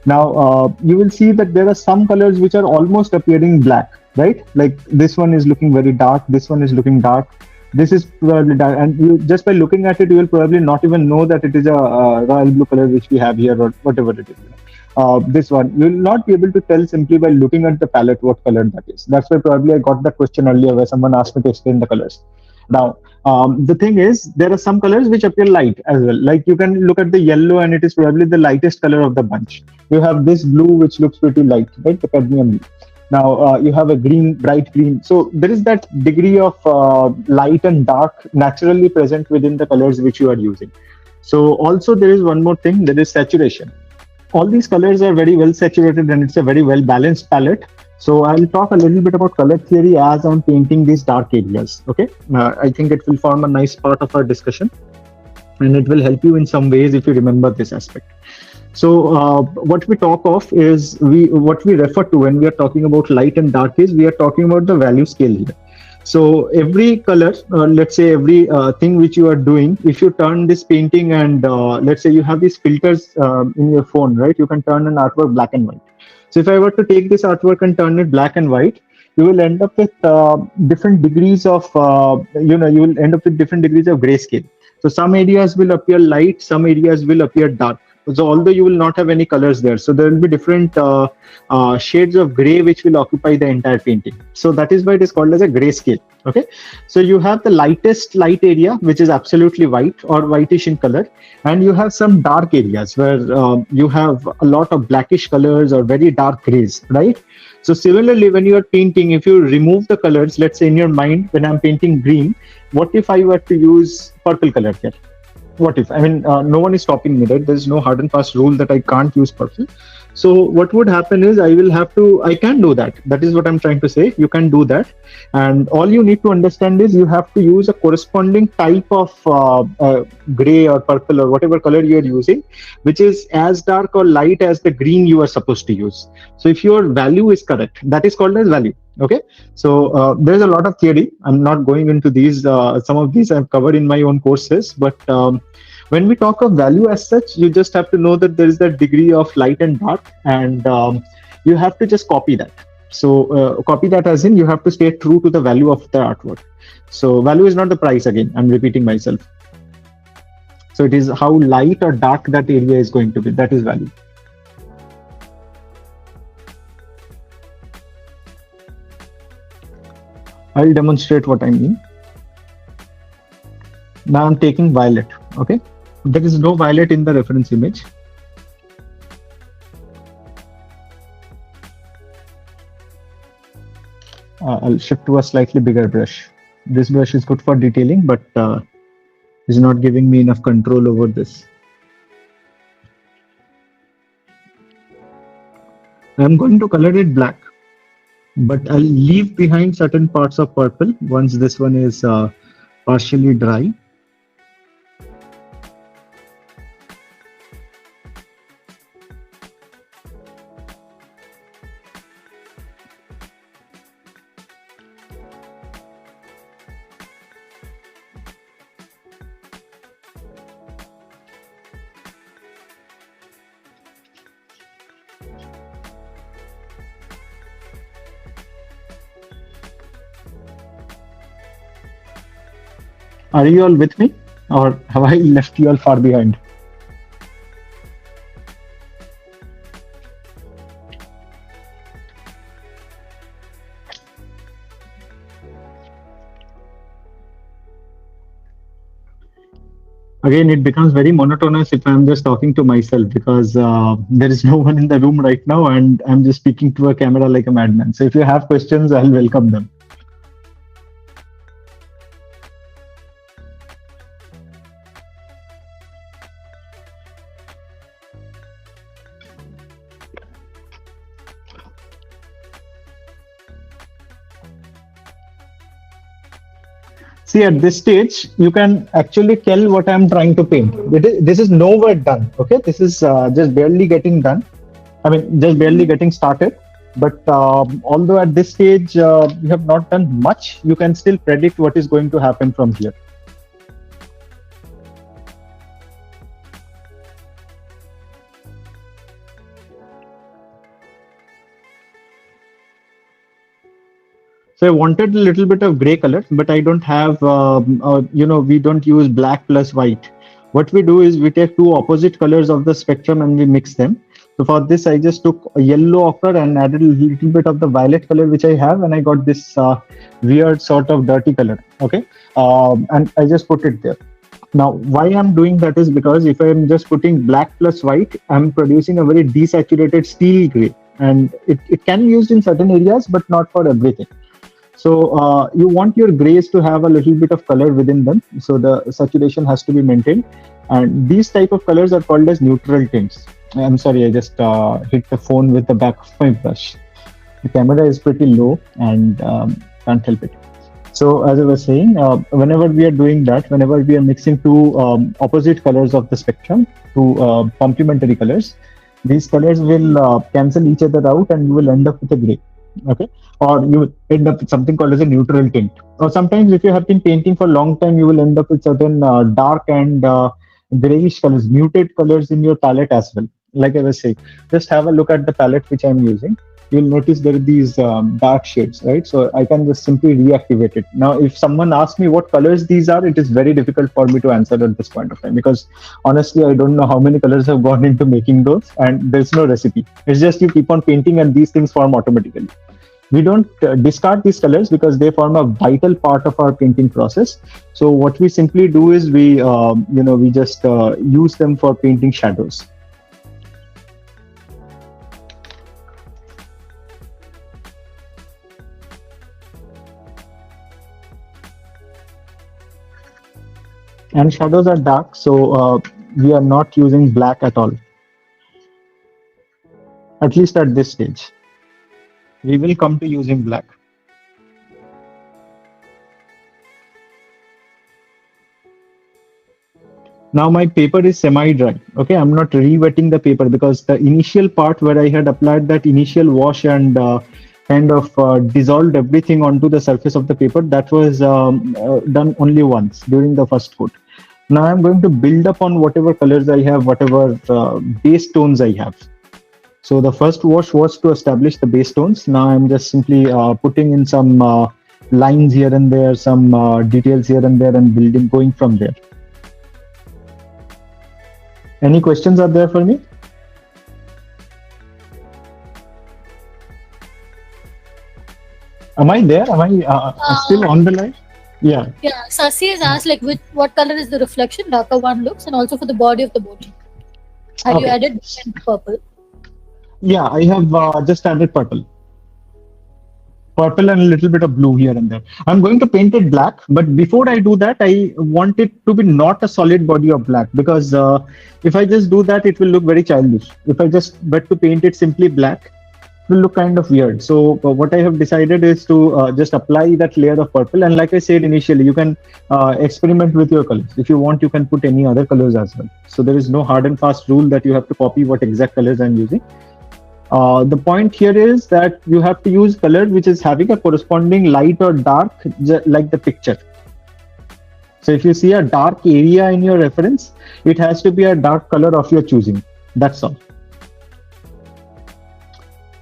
A: Now, you will see that there are some colors which are almost appearing black, right? Like this one is looking very dark, this one is looking dark, this is probably dark, and you just by looking at it, you will probably not even know that it is a royal blue color which we have here or whatever it is. This one you will not be able to tell simply by looking at the palette what color that is. That's why probably I got that question earlier where someone asked me to explain the colors. Now, the thing is, there are some colors which appear light as well. Like you can look at the yellow, and it is probably the lightest color of the bunch. You have this blue, which looks pretty light, right? The cadmium blue. Now you have a green, bright green. So there is that degree of light and dark naturally present within the colors which you are using. So also there is one more thing, that is saturation. All these colors are very well saturated and it's a very well balanced palette. So I'll talk a little bit about color theory as I'm painting these dark areas. Okay, I think it will form a nice part of our discussion, and it will help you in some ways if you remember this aspect. So what we talk of is what we refer to when we are talking about light and dark is we are talking about the value scale here. So every color, let's say every thing which you are doing, if you turn this painting and let's say you have these filters in your phone, right? You can turn an artwork black and white. So if I were to take this artwork and turn it black and white, you will end up with different degrees of, you will end up with different degrees of grayscale. So some areas will appear light, some areas will appear dark. So although you will not have any colors there, so there will be different shades of gray which will occupy the entire painting. So that is why it is called as a grayscale. Okay, so you have the lightest light area which is absolutely white or whitish in color, and you have some dark areas where you have a lot of blackish colors or very dark grays, right? So similarly, when you are painting, if you remove the colors, let's say in your mind, when I'm painting green, what if I were to use purple color here? What if, I mean, no one is stopping me, right? There's no hard and fast rule that I can't use purple. So what would happen is I can do that. That is what I'm trying to say. You can do that. And all you need to understand is you have to use a corresponding type of gray or purple or whatever color you're using, which is as dark or light as the green you are supposed to use. So if your value is correct, that is called as value. Okay. So there's a lot of theory. I'm not going into these. Some of these I've covered in my own courses, but when we talk of value as such, you just have to know that there is that degree of light and dark, and you have to just copy that. So copy that as in you have to stay true to the value of the artwork. So value is not the price, again, I'm repeating myself. So it is how light or dark that area is going to be. That is value. I'll demonstrate what I mean. Now I'm taking violet. Okay. There is no violet in the reference image. I'll shift to a slightly bigger brush. This brush is good for detailing, but is not giving me enough control over this. I'm going to color it black, but I'll leave behind certain parts of purple once this one is partially dry. Are you all with me, or have I left you all far behind? Again, it becomes very monotonous if I'm just talking to myself, because there is no one in the room right now and I'm just speaking to a camera like a madman. So if you have questions, I'll welcome them. See, at this stage, you can actually tell what I'm trying to paint. This is nowhere done. Okay, this is just barely getting done. I mean, just barely getting started. But although at this stage you have not done much, you can still predict what is going to happen from here. So I wanted a little bit of gray color, but I don't have, we don't use black plus white. What we do is we take two opposite colors of the spectrum and we mix them. So for this, I just took a yellow ochre and added a little bit of the violet color which I have, and I got this weird sort of dirty color. Okay, and I just put it there. Now, why I'm doing that is because if I'm just putting black plus white, I'm producing a very desaturated steel gray, and it can be used in certain areas, but not for everything. So you want your grays to have a little bit of color within them. So the saturation has to be maintained. And these type of colors are called as neutral tints. I'm sorry, I just hit the phone with the back of my brush. The camera is pretty low and can't help it. So as I was saying, whenever we are doing that, whenever we are mixing two opposite colors of the spectrum, two complementary colors, these colors will cancel each other out and you will end up with a gray. Okay, or you will end up with something called as a neutral tint. Or sometimes if you have been painting for a long time, you will end up with certain dark and grayish colors, muted colors in your palette as well. Like I was saying, just have a look at the palette which I'm using. You'll notice there are these dark shades, right? So I can just simply reactivate it. Now, if someone asks me what colors these are, it is very difficult for me to answer at this point of time, because honestly, I don't know how many colors have gone into making those, and there's no recipe. It's just you keep on painting and these things form automatically. We don't discard these colors because they form a vital part of our painting process. So what we simply do is we just use them for painting shadows. And shadows are dark, so we are not using black at all, at least at this stage. We will come to using black. Now my paper is semi-dry. Okay, I'm not re-wetting the paper because the initial part where I had applied that initial wash and kind of dissolved everything onto the surface of the paper, that was done only once during the first coat. Now I'm going to build up on whatever colors I have, whatever base tones I have. So the first wash was to establish the base tones. Now I'm just simply putting in some lines here and there, some details here and there, and building, going from there. Any questions are there for me? Am I there? Am I still on the line? Yeah.
B: Yeah, Sasi has asked like what color is the reflection darker one looks, and also for the body of the body. Have you added purple?
A: Yeah, I have just added purple. Purple and a little bit of blue here and there. I'm going to paint it black, but before I do that, I want it to be not a solid body of black, because if I just do that, it will look very childish. If I just were to paint it simply black, it will look kind of weird. So what I have decided is to just apply that layer of purple. And like I said initially, you can experiment with your colors. If you want, you can put any other colors as well. So there is no hard and fast rule that you have to copy what exact colors I'm using. The point here is that you have to use color which is having a corresponding light or dark, like the picture. So if you see a dark area in your reference, it has to be a dark color of your choosing. That's all.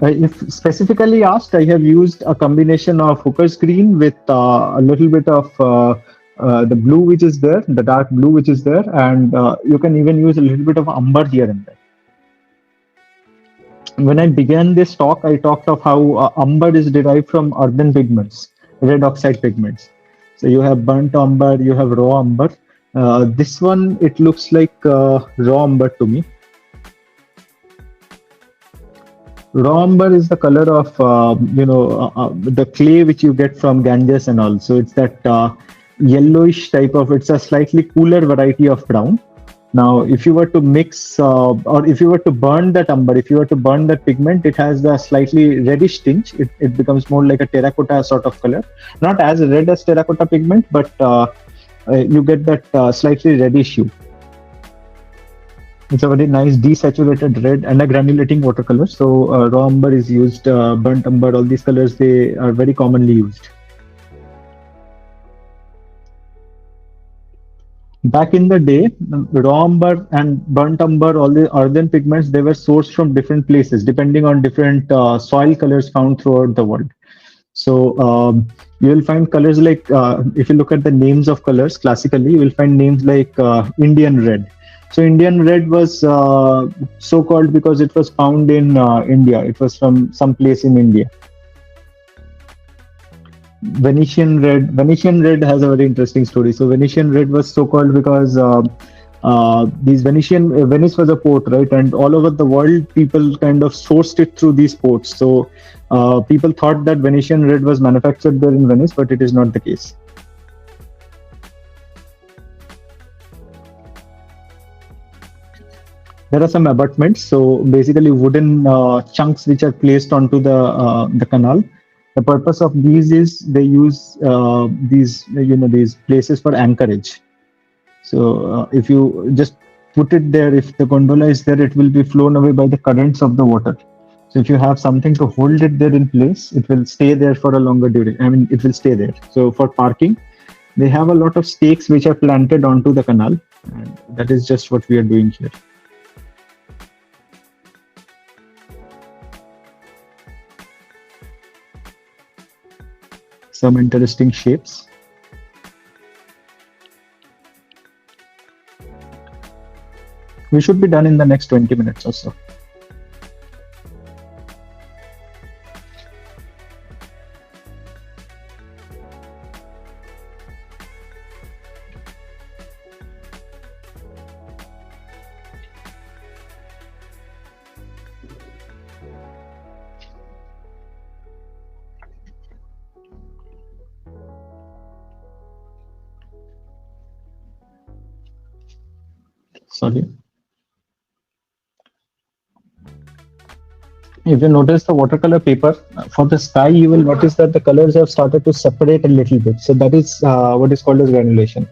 A: If specifically asked, I have used a combination of Hooker's green with a little bit of the blue which is there, the dark blue which is there, and you can even use a little bit of umber here and there. When I began this talk, I talked of how umber is derived from earthen pigments, red oxide pigments. So you have burnt umber, you have raw umber. This one, it looks like raw umber to me. Raw umber is the color of, the clay which you get from Ganges and all. So it's that yellowish type of, it's a slightly cooler variety of brown. Now, if you were to mix or if you were to burn that umber, if you were to burn that pigment, it has the slightly reddish tinge. It becomes more like a terracotta sort of color. Not as red as terracotta pigment, but you get that slightly reddish hue. It's a very nice desaturated red and a granulating watercolor. So raw umber is used, burnt umber, all these colors, they are very commonly used. Back in the day, raw umber and burnt umber, all the earthen pigments, they were sourced from different places, depending on different soil colors found throughout the world. So you will find colors like, if you look at the names of colors classically, you will find names like Indian red. So Indian red was so called because it was found in India. It was from some place in India. Venetian red has a very interesting story. So Venetian red was so called because these Venice was a port, right? And all over the world, people kind of sourced it through these ports. So people thought that Venetian red was manufactured there in Venice, but it is not the case. There are some abutments, so basically wooden chunks which are placed onto the canal. The purpose of these is they use these places for anchorage. So if you just put it there, if the gondola is there, it will be flown away by the currents of the water. So if you have something to hold it there in place, it will stay there for a longer duration. I mean, it will stay there. So for parking, they have a lot of stakes which are planted onto the canal, and that is just what we are doing here. Some interesting shapes. We should be done in the next 20 minutes or so. Sorry. If you notice the watercolor paper for the sky, you will notice that the colors have started to separate a little bit. So that is what is called as granulation.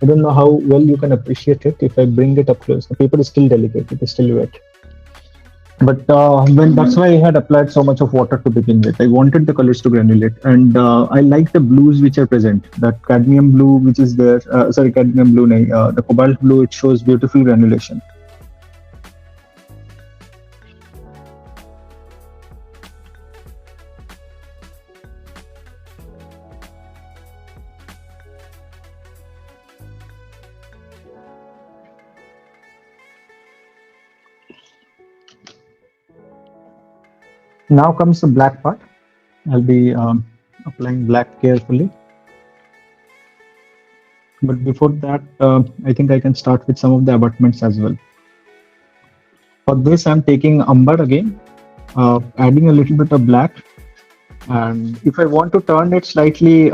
A: I don't know how well you can appreciate it. If I bring it up close, the paper is still delicate, it is still wet. But that's why I had applied so much of water to begin with. I wanted the colors to granulate, and I like the blues which are present. That cadmium blue which is there, cadmium blue, the cobalt blue, it shows beautiful granulation. Now comes the black part. I'll be applying black carefully. But before that, I think I can start with some of the abutments as well. For this, I'm taking umber again, adding a little bit of black. And if I want to turn it slightly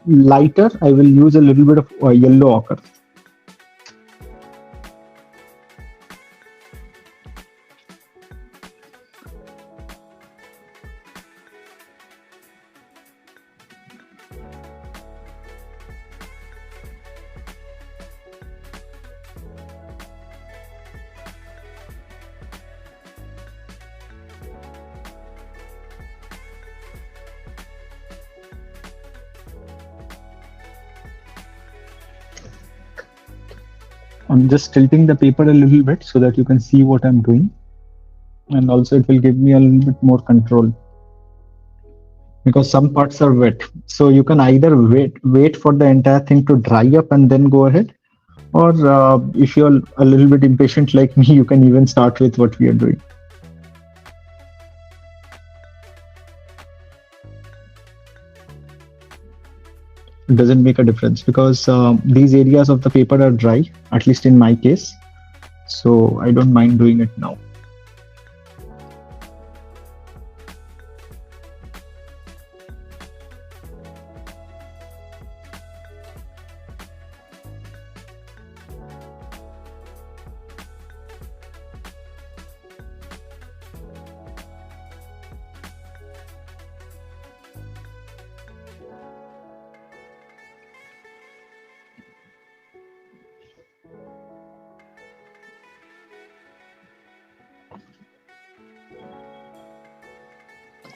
A: lighter, I will use a little bit of yellow ochre. I'm just tilting the paper a little bit so that you can see what I'm doing, and also it will give me a little bit more control because some parts are wet. So you can either wait for the entire thing to dry up and then go ahead, or if you're a little bit impatient like me, you can even start with what we are doing. It doesn't make a difference because these areas of the paper are dry, at least in my case, so I don't mind doing it now.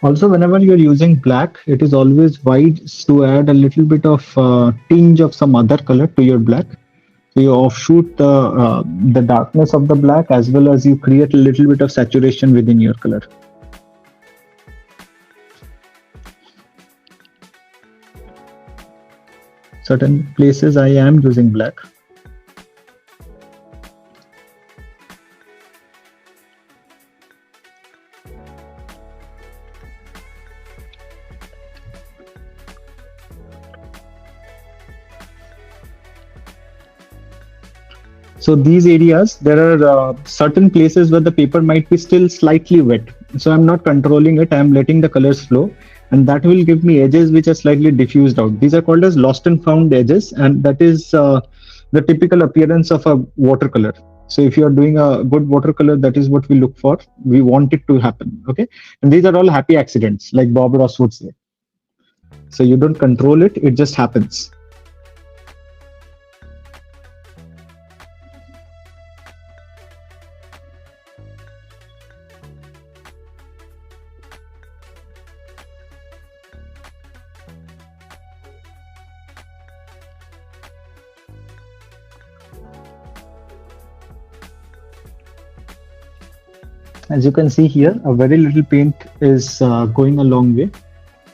A: Also, whenever you're using black, it is always wise to add a little bit of tinge of some other color to your black. So you offshoot the darkness of the black, as well as you create a little bit of saturation within your color. Certain places I am using black. So these areas, there are certain places where the paper might be still slightly wet. So I'm not controlling it. I'm letting the colors flow, and that will give me edges which are slightly diffused out. These are called as lost and found edges, and that is the typical appearance of a watercolor. So if you are doing a good watercolor, that is what we look for. We want it to happen. Okay, and these are all happy accidents, like Bob Ross would say. So you don't control it; it just happens. As you can see here, a very little paint is going a long way.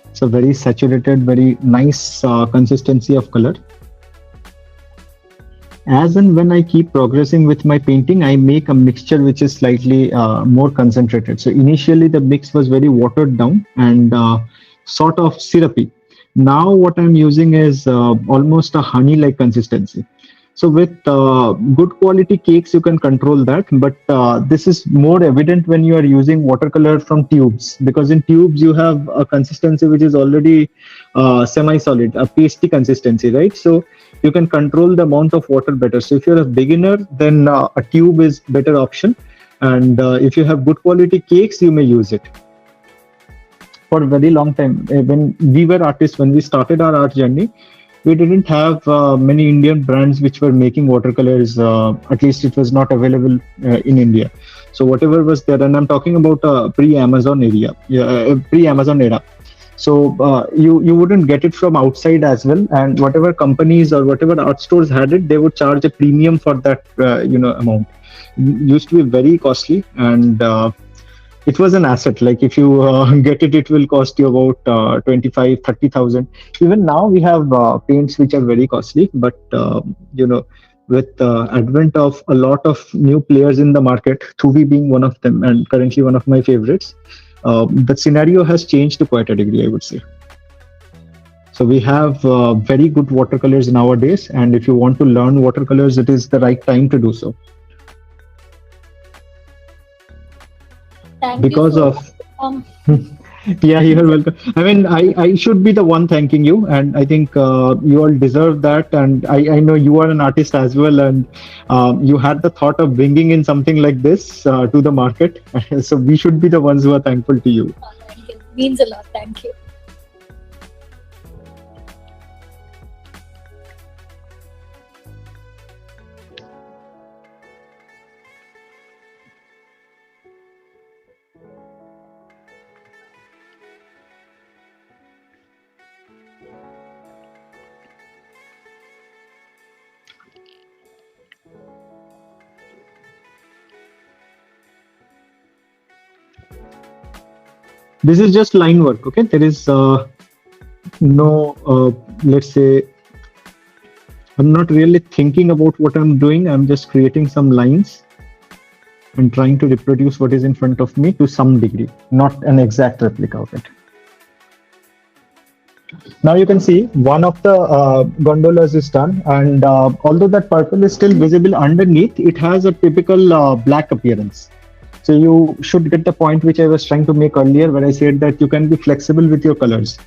A: It's a very saturated, very nice consistency of color. As and when I keep progressing with my painting, I make a mixture which is slightly more concentrated. So initially the mix was very watered down and sort of syrupy. Now what I'm using is almost a honey-like consistency. So with good quality cakes, you can control that, but this is more evident when you are using watercolor from tubes, because in tubes you have a consistency which is already semi-solid, a pasty consistency, right? So you can control the amount of water better. So if you're a beginner, then a tube is better option, and if you have good quality cakes, you may use it. For a very long time, when we were artists, when we started our art journey, we didn't have many Indian brands which were making watercolors. At least it was not available in India. So whatever was there, and I'm talking about pre-Amazon area, pre-Amazon era. So you wouldn't get it from outside as well, and whatever companies or whatever art stores had it, they would charge a premium for that amount. It used to be very costly, and it was an asset. Like if you get it, it will cost you about 25,000-30,000. Even now we have paints which are very costly, but with advent of a lot of new players in the market, Thoovi being one of them and currently one of my favorites, the scenario has changed to quite a degree, I would say. So we have very good watercolors nowadays, and if you want to learn watercolors, it is the right time to do so.
B: Thank
A: Because
B: you
A: of yeah, you're welcome. I mean, I should be the one thanking you, and I think you all deserve that. And I know you are an artist as well, and you had the thought of bringing in something like this to the market. So we should be the ones who are thankful to you.
B: Thank you. Means a lot. Thank you.
A: This is just line work, okay? There is no, let's say, I'm not really thinking about what I'm doing. I'm just creating some lines and trying to reproduce what is in front of me to some degree, not an exact replica of it. Now you can see one of the gondolas is done, and although that purple is still visible underneath, it has a typical black appearance. So you should get the point which I was trying to make earlier, where I said that you can be flexible with your colors.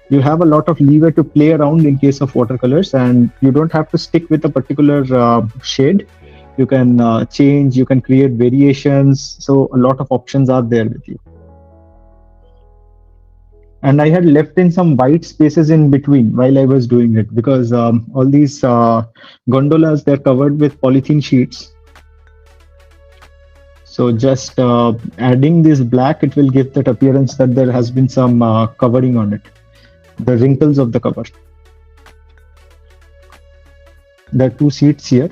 A: You have a lot of leeway to play around in case of watercolors, and you don't have to stick with a particular shade. You can change, you can create variations. So a lot of options are there with you. And I had left in some white spaces in between while I was doing it, because all these gondolas, they're covered with polythene sheets. So just adding this black, it will give that appearance that there has been some covering on it, the wrinkles of the cover. There are two sheets here.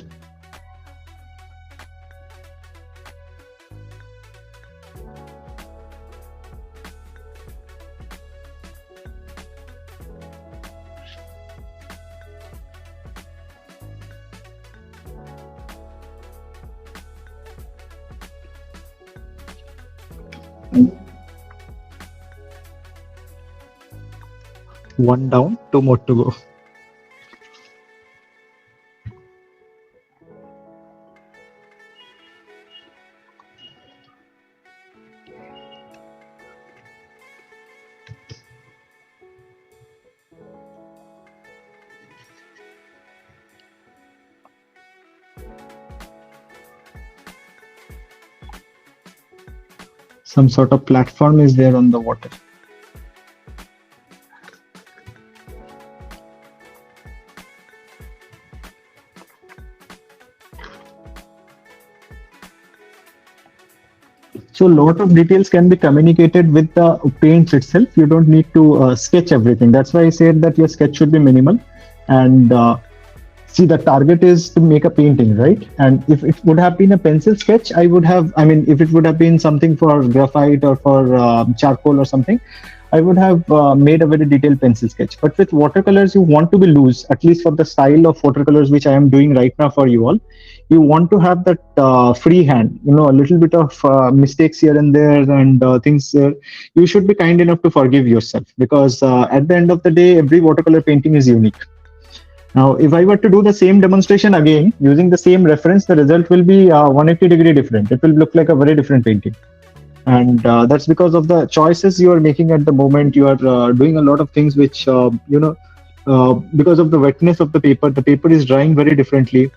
A: One down, two more to go. Some sort of platform is there on the water. So a lot of details can be communicated with the paints itself. You don't need to sketch everything. That's why I said that your sketch should be minimal. And see, the target is to make a painting, right? And if it would have been a pencil sketch, I mean, if it would have been something for graphite or for charcoal or something, I would have made a very detailed pencil sketch. But with watercolors, you want to be loose, at least for the style of watercolors, which I am doing right now for you all. You want to have that free hand, a little bit of mistakes here and there and things. You should be kind enough to forgive yourself, because at the end of the day, every watercolor painting is unique. Now, if I were to do the same demonstration again, using the same reference, the result will be 180-degree different. It will look like a very different painting. And that's because of the choices you are making at the moment. You are doing a lot of things which, because of the wetness of the paper is drying very differently.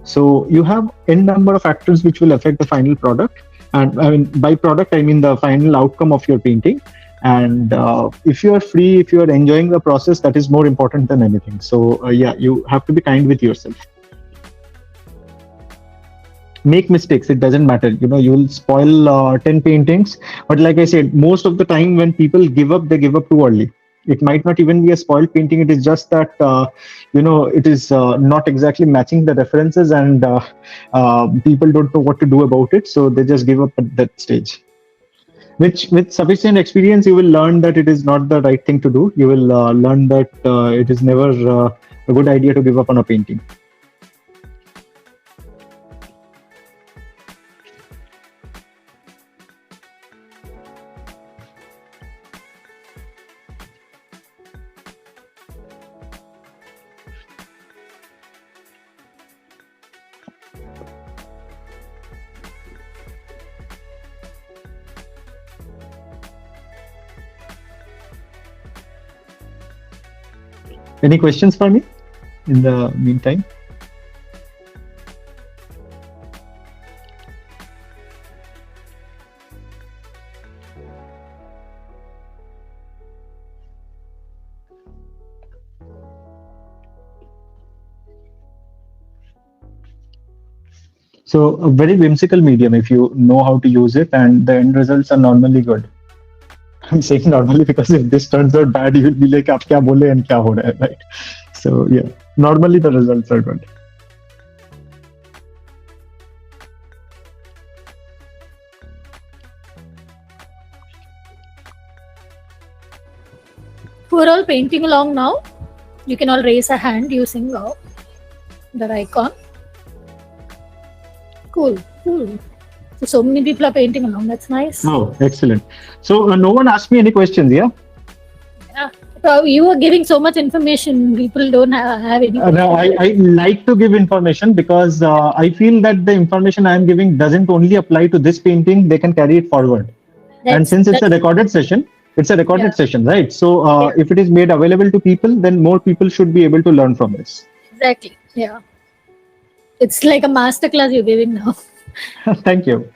A: So you have n number of factors which will affect the final product. And I mean, by product, I mean the final outcome of your painting. And if you are free, if you are enjoying the process, that is more important than anything. So yeah, you have to be kind with yourself. Make mistakes, it doesn't matter. You will spoil 10 paintings. But like I said, most of the time when people give up, they give up too early. It might not even be a spoiled painting. It is just that, it is not exactly matching the references, and people don't know what to do about it. So they just give up at that stage. Which, with sufficient experience, you will learn that it is not the right thing to do. You will learn that it is never a good idea to give up on a painting. Any questions for me in the meantime? So a very whimsical medium if you know how to use it, and the end results are normally good. I'm saying normally because if this turns out bad, you will be like, "Aap kya bole and kya ho raha hai," right? So yeah, normally the results are good.
B: Who are all painting along now? You can all raise a hand using the icon. Cool. So many people are painting along. That's nice.
A: Oh, excellent. So no one asked me any questions, yeah?
B: Yeah. So you are giving so much information. People don't have any.
A: No, I like to give information because I feel that the information I am giving doesn't only apply to this painting. They can carry it forward. And since it's a recorded session, session, right? So if it is made available to people, then more people should be able to learn from this.
B: Exactly. Yeah. It's like a masterclass you're giving now.
A: Thank you.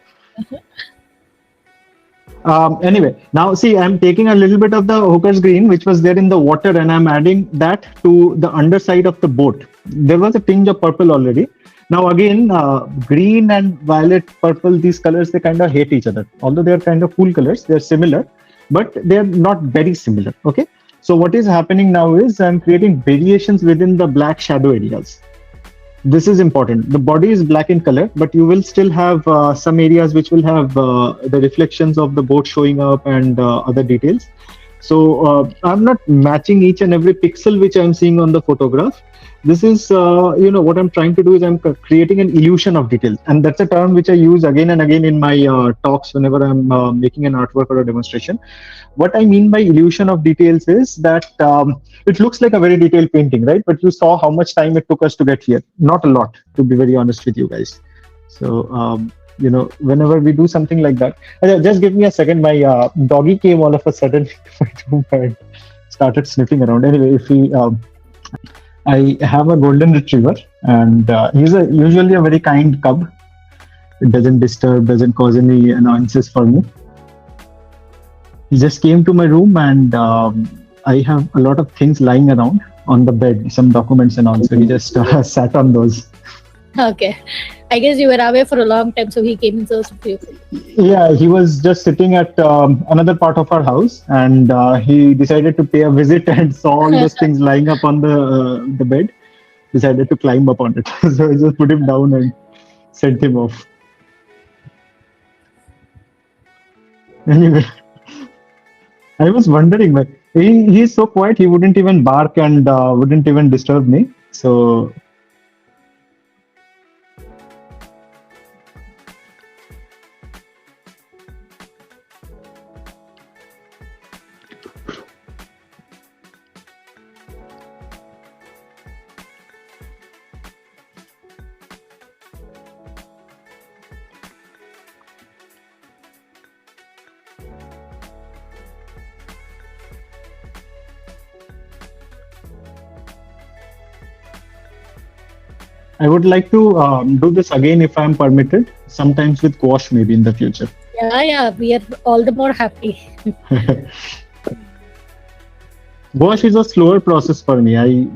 A: Anyway, now see, I'm taking a little bit of the hooker's green, which was there in the water, and I'm adding that to the underside of the boat. There was a tinge of purple already. Now again, green and violet, purple, these colors, they kind of hate each other. Although they are kind of cool colors, they're similar, but they're not very similar. Okay. So what is happening now is I'm creating variations within the black shadow areas. This is important. The body is black in color, but you will still have some areas which will have the reflections of the boat showing up and other details. So I'm not matching each and every pixel which I'm seeing on the photograph. This is, what I'm trying to do is I'm creating an illusion of details, and that's a term which I use again and again in my talks whenever I'm making an artwork or a demonstration. What I mean by illusion of details is that it looks like a very detailed painting, right? But you saw how much time it took us to get here. Not a lot, to be very honest with you guys. So, whenever we do something like that, just give me a second. My doggy came all of a sudden to my room and started sniffing around. Anyway, if we, I have a golden retriever, and he's usually a very kind cub. It doesn't disturb, doesn't cause any annoyances for me. He just came to my room, and I have a lot of things lying around on the bed, some documents and all. So he just sat on those.
B: Okay. I guess you were away for a long time, so he came in search of you.
A: Yeah, he was just sitting at another part of our house, and he decided to pay a visit and saw all those things lying up on the bed. Decided to climb up on it. So I just put him down and sent him off. Anyway, I was wondering, like, he's so quiet, he wouldn't even bark and wouldn't even disturb me. So I would like to do this again if I'm permitted, sometimes with gouache maybe in the future.
B: Yeah, we are all the more happy.
A: Gouache is a slower process for me. I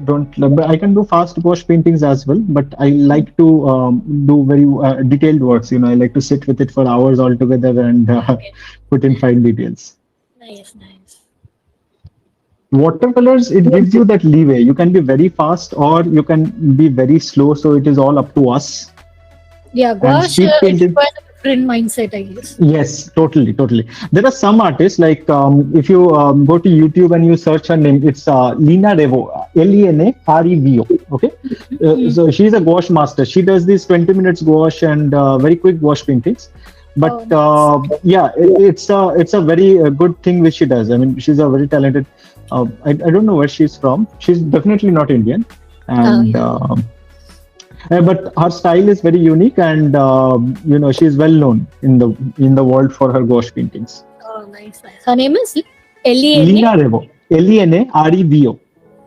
A: can do fast gouache paintings as well, but I like to do very detailed works. I like to sit with it for hours altogether and
B: Okay.
A: put in fine details.
B: Nice, nice.
A: Watercolors, it gives you that leeway. You can be very fast or you can be very slow. So it is all up to us.
B: Yeah,
A: And
B: gouache
A: street
B: it
A: painting,
B: requires a different mindset, I guess.
A: yes, totally, totally. There are some artists like if you go to YouTube and you search her name, it's Lena Revo, Lenarevo. Okay,
B: Mm.
A: so she's a gouache master. She does these 20 minutes gouache and very quick gouache paintings. But
B: Oh, nice.
A: yeah, it's a very good thing which she does. I mean, she's a very talented. I don't know where she's from. She's definitely not Indian,
B: Oh,
A: and
B: yeah.
A: but her style is very unique, and she's well known in the world for her gouache paintings.
B: Oh, nice, nice. Her name is Lena.
A: Lena Revo, Lenarevo,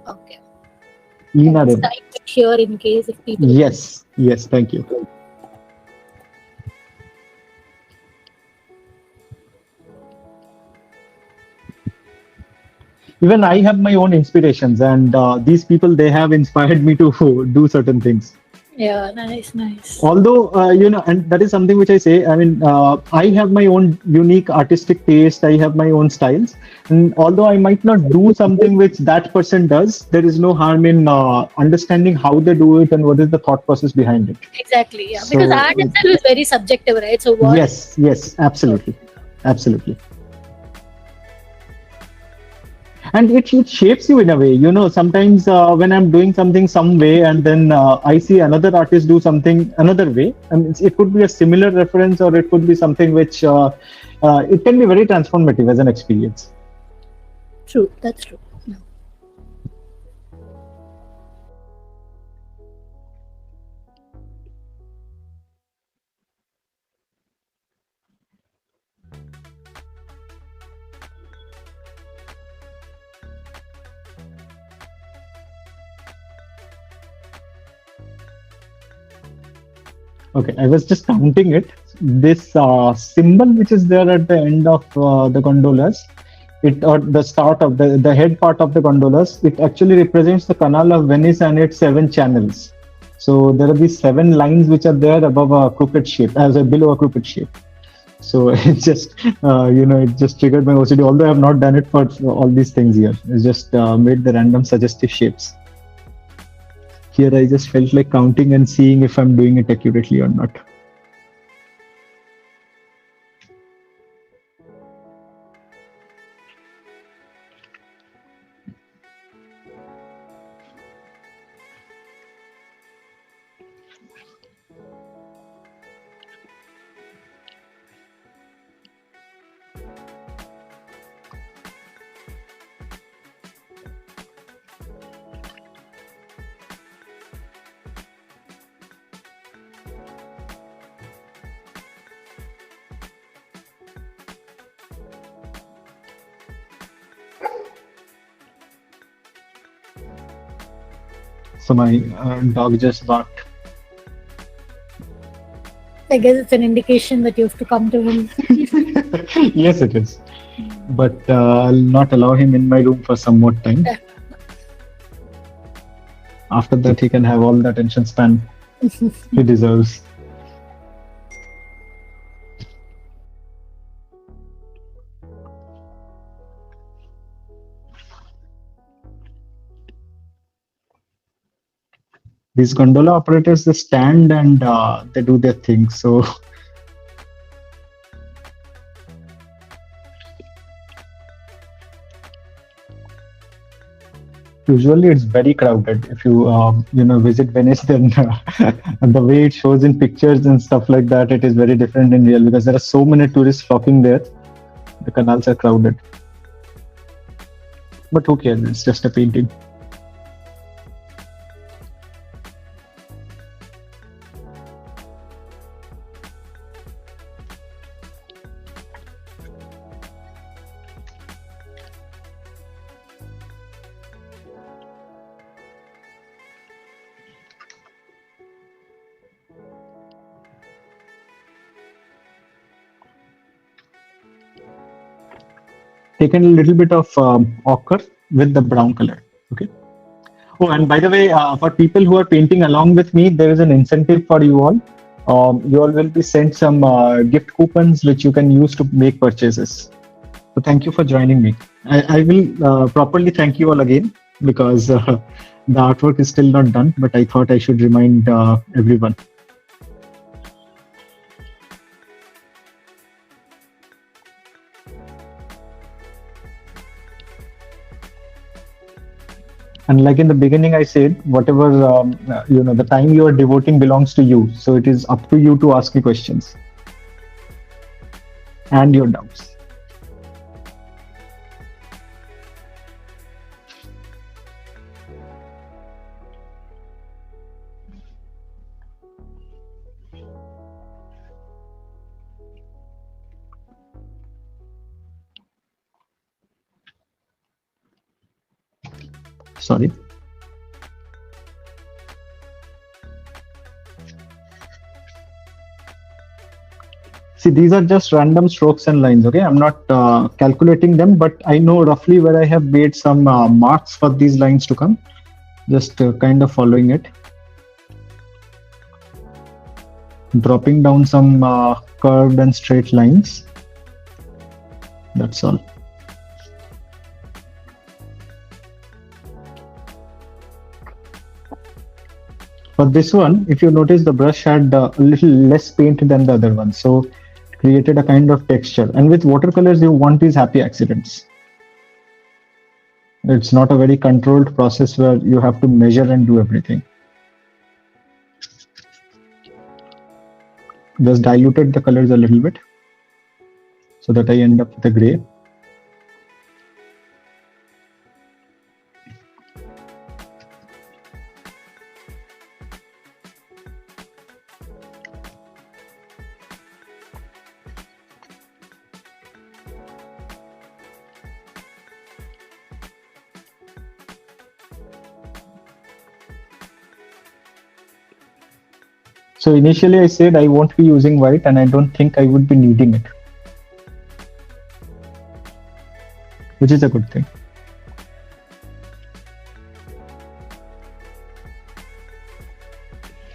B: Okay. I'll
A: Lena
B: just
A: Revo.
B: type it here in case if people.
A: Yes, yes, thank you. Even I have my own inspirations, and these people they have inspired me to do certain things.
B: Yeah, nice, nice.
A: Although and that is something which I say. I mean, I have my own unique artistic taste. I have my own styles, and although I might not do something which that person does, there is no harm in understanding how they do it and what is the thought process behind it.
B: Exactly, yeah. Because
A: So
B: art itself is very subjective, right? So what?
A: yes, yes,
B: So,
A: absolutely, absolutely. And it shapes you in a way. Sometimes when I'm doing something some way, and then I see another artist do something another way, and it could be a similar reference, or it could be something which it can be very transformative as an experience.
B: true, that's true. Yeah.
A: Okay, I was just counting it. This symbol which is there at the end of the gondolas, it or the start of the head part of the gondolas, it actually represents the Canal of Venice and its 7 channels. So there are these 7 lines which are there above a crooked shape, as a below a crooked shape. So it just triggered my OCD. Although I have not done it for all these things here, it's just made the random suggestive shapes. Here, I just felt like counting and seeing if I'm doing it accurately or not. So my dog just barked.
B: I guess it's an indication that you have to come to him.
A: Yes, it is. But I'll not allow him in my room for some more time. After that, he can have all the attention span he deserves. These gondola operators, they stand and they do their thing. So usually it's very crowded. If you visit Venice, then the way it shows in pictures and stuff like that, it is very different in real because there are so many tourists flocking there. The canals are crowded. But who cares? It's just a painting. Taken a little bit of ochre with the brown color. Okay. Oh, and by the way, for people who are painting along with me, there is an incentive for you all. You all will be sent some gift coupons which you can use to make purchases. So thank you for joining me. I will properly thank you all again because the artwork is still not done, but I thought I should remind everyone. And like in the beginning, I said, whatever, the time you are devoting belongs to you. So it is up to you to ask me questions and your doubts. Sorry. See, these are just random strokes and lines, okay? I'm not calculating them, but I know roughly where I have made some marks for these lines to come. Just kind of following it. Dropping down some curved and straight lines. That's all. For this one, if you notice, the brush had a little less paint than the other one, so it created a kind of texture. And with watercolors, you want these happy accidents. It's not a very controlled process where you have to measure and do everything. Just diluted the colors a little bit so that I end up with a gray. So initially I said I won't be using white and I don't think I would be needing it, which is a good thing.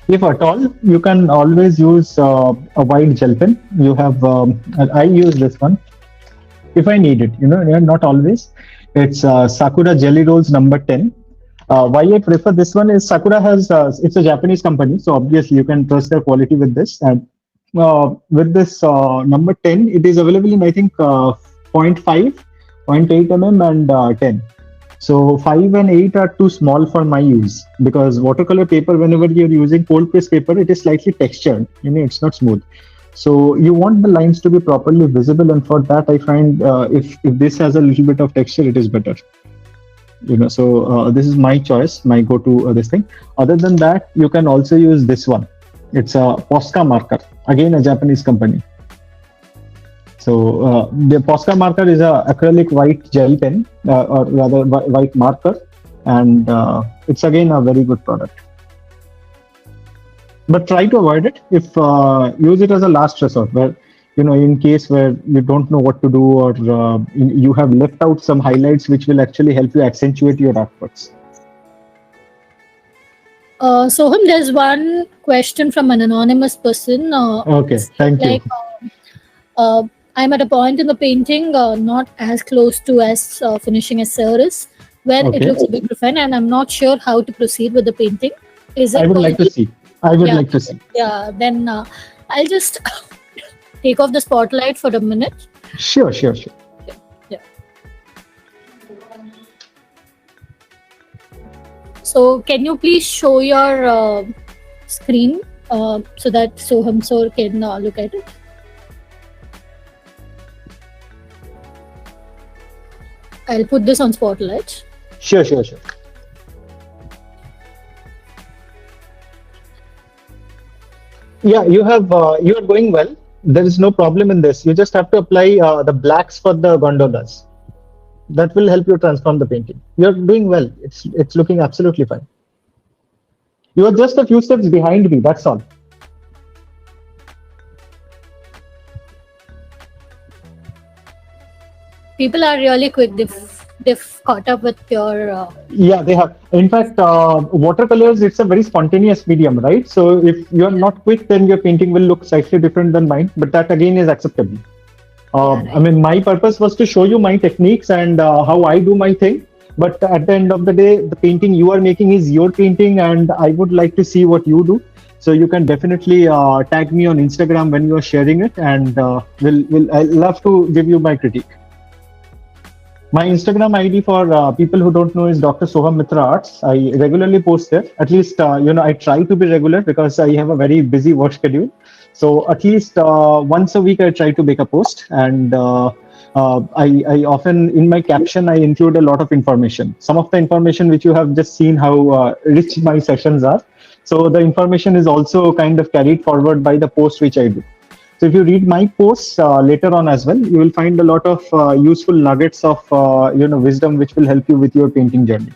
A: If at all, you can always use a white gel pen. You have, I use this one if I need it, not always. It's Sakura Jelly Rolls number 10. Why I prefer this one is Sakura has, it's a Japanese company, so obviously you can trust their quality with this. And with this number 10, it is available in, I think, 0.5, 0.8 mm and 10. So 5 and 8 are too small for my use because watercolor paper, whenever you're using cold press paper, it is slightly textured, it's not smooth. So you want the lines to be properly visible, and for that I find if this has a little bit of texture, it is better. So this is my choice, my go-to this thing. Other than that, you can also use this one. It's a Posca marker, again a Japanese company. So the Posca marker is a acrylic white gel pen, or rather white marker. and it's again a very good product. But try to avoid it. If use it as a last resort, where in case where you don't know what to do, or you have left out some highlights which will actually help you accentuate your artworks.
B: Soham, there's one question from an anonymous person.
A: Okay, thank you.
B: I'm at a point in the painting, not as close to as finishing as Sir is, where it looks a bit refined, and I'm not sure how to proceed with the painting.
A: I would like to see. Like to see.
B: Yeah, then I'll just take off the spotlight for a minute.
A: Sure.
B: Yeah. So can you please show your screen so that Soham sir can look at it? I'll put this on spotlight.
A: Sure. Yeah, you are going well. There is no problem in this. You just have to apply the blacks for the gondolas. That will help you transform the painting. You're doing well. It's looking absolutely fine. You are just a few steps behind me. That's all.
B: People are really quick. They've caught up with your.
A: Yeah, they have. In fact, watercolors, it's a very spontaneous medium, right? So if you're not quick, then your painting will look slightly different than mine. But that again is acceptable. Right. I mean, my purpose was to show you my techniques and how I do my thing. But at the end of the day, the painting you are making is your painting, and I would like to see what you do. So you can definitely tag me on Instagram when you are sharing it, and I'll love to give you my critique. My Instagram ID for people who don't know is Dr.Soham Mitra Arts. I regularly post there. At least, I try to be regular because I have a very busy work schedule. So at least once a week, I try to make a post. And I often, in my caption, I include a lot of information. Some of the information which you have just seen how rich my sessions are. So the information is also kind of carried forward by the post which I do. So if you read my posts later on as well, you will find a lot of useful nuggets of wisdom which will help you with your painting journey.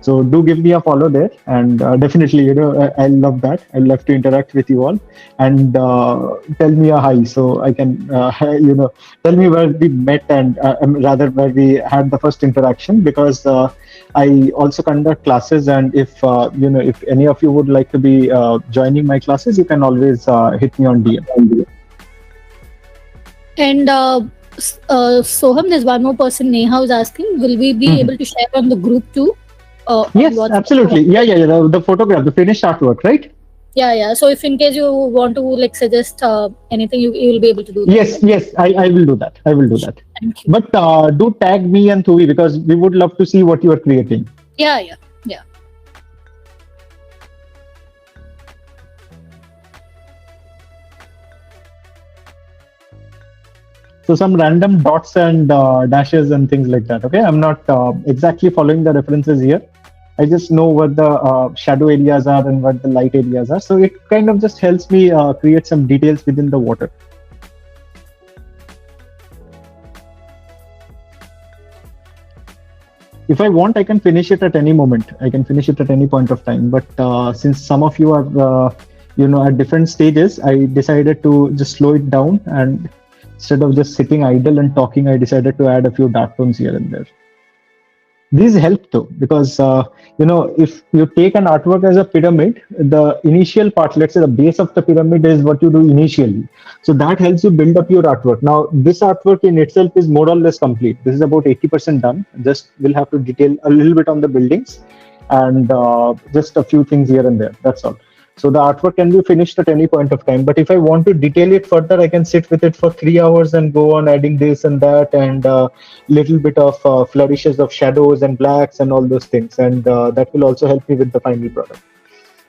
A: So do give me a follow there, and definitely I love that. I love to interact with you all, and tell me a hi so I can tell me where we met, and rather where we had the first interaction, because I also conduct classes, and if if any of you would like to be joining my classes, you can always hit me on DM.
B: And Soham, there's one more person, Neha, was asking, will we be able to share on the group too?
A: Yes, absolutely. Yeah. The photograph, the finished artwork, right?
B: Yeah. So if in case you want to suggest anything, you will be able to do that.
A: Yes. I will do that.
B: Thank you.
A: But do tag me and Thoovi, because we would love to see what you are creating.
B: Yeah.
A: So some random dots and dashes and things like that. Okay, I'm not exactly following the references here. I just know what the shadow areas are and what the light areas are. So it kind of just helps me create some details within the water. If I want, I can finish it at any moment. I can finish it at any point of time. But since some of you are, at different stages, I decided to just slow it down, and instead of just sitting idle and talking, I decided to add a few dark tones here and there. These help though, because if you take an artwork as a pyramid, the initial part, let's say the base of the pyramid, is what you do initially. So that helps you build up your artwork. Now, this artwork in itself is more or less complete. This is about 80% done. Just we'll have to detail a little bit on the buildings and just a few things here and there. That's all. So the artwork can be finished at any point of time. But if I want to detail it further, I can sit with it for 3 hours and go on adding this and that, and little bit of flourishes of shadows and blacks and all those things. And that will also help me with the final product.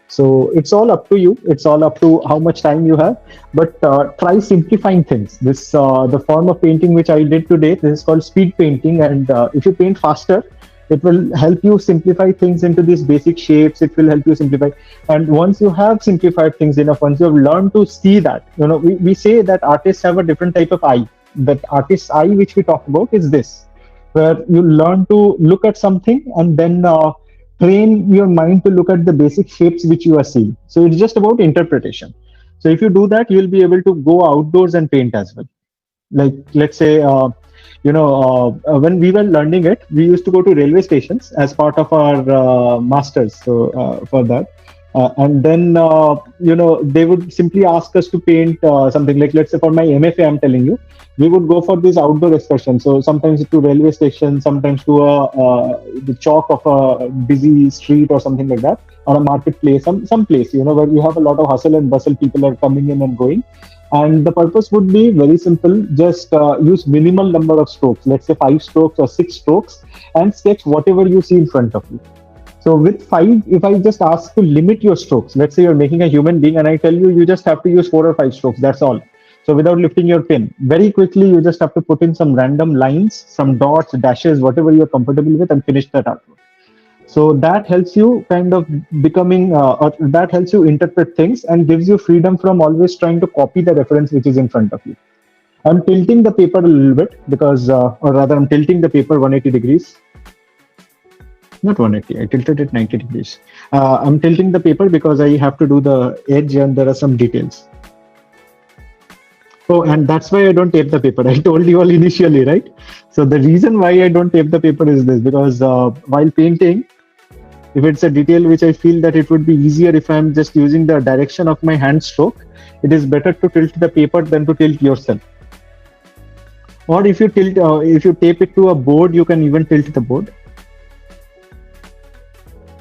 A: So it's all up to you. It's all up to how much time you have. But try simplifying things. This the form of painting which I did today, this is called speed painting. And if you paint faster, it will help you simplify things into these basic shapes. It will help you simplify. And once you have simplified things enough, once you have learned to see that, we say that artists have a different type of eye. That artist's eye, which we talk about, is this. where you learn to look at something and then train your mind to look at the basic shapes which you are seeing. So it's just about interpretation. So if you do that, you'll be able to go outdoors and paint as well. Like, let's say, when we were learning it, we used to go to railway stations as part of our masters. So for that, and then they would simply ask us to paint something. Like, let's say for my MFA, I'm telling you, we would go for these outdoor excursions. So sometimes to railway station, sometimes to the chalk of a busy street or something like that, or a marketplace, some place, where you have a lot of hustle and bustle, people are coming in and going. And the purpose would be very simple: just use minimal number of strokes, let's say 5 strokes or 6 strokes, and sketch whatever you see in front of you. So with 5, if I just ask to limit your strokes, let's say you're making a human being and I tell you, you just have to use 4 or 5 strokes, that's all. So without lifting your pen, very quickly you just have to put in some random lines, some dots, dashes, whatever you're comfortable with, and finish that artwork. So that helps you kind of becoming, or that helps you interpret things and gives you freedom from always trying to copy the reference which is in front of you. I'm tilting the paper a little bit because, or rather, I'm tilting the paper 180 degrees. Not 180, I tilted it 90 degrees. I'm tilting the paper because I have to do the edge and there are some details. Oh, and that's why I don't tape the paper. I told you all initially, right? So the reason why I don't tape the paper is this, because while painting, if it's a detail which I feel that it would be easier if I'm just using the direction of my hand stroke, it is better to tilt the paper than to tilt yourself. Or if if you tape it to a board, you can even tilt the board.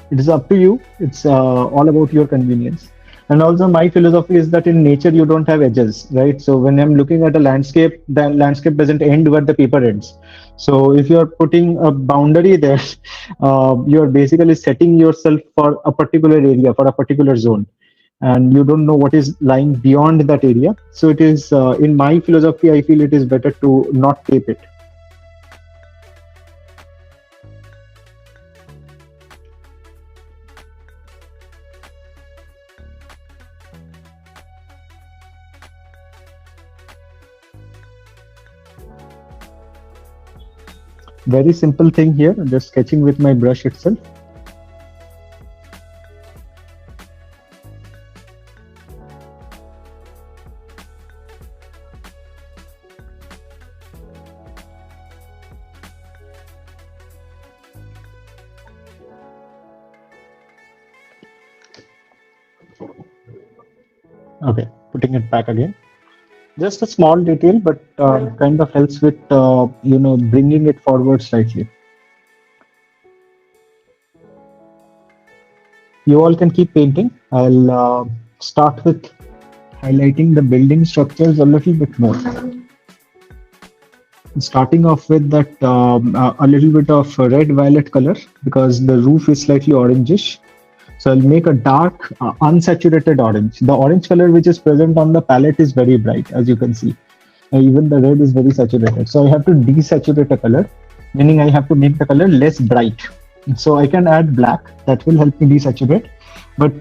A: It is up to you. It's all about your convenience. And also my philosophy is that in nature, you don't have edges, right? So when I'm looking at a landscape, the landscape doesn't end where the paper ends. So if you're putting a boundary there, you're basically setting yourself for a particular area, for a particular zone, and you don't know what is lying beyond that area. So it is, in my philosophy, I feel it is better to not tape it. Very simple thing here, just sketching with my brush itself. Okay, putting it back again. Just a small detail, but kind of helps with bringing it forward slightly. You all can keep painting. I'll start with highlighting the building structures a little bit more. Starting off with that a little bit of red violet color because the roof is slightly orangish. So I'll make a dark unsaturated orange. The orange color which is present on the palette is very bright, as you can see. Even the red is very saturated. So I have to desaturate a color, meaning I have to make the color less bright. So I can add black, that will help me desaturate. But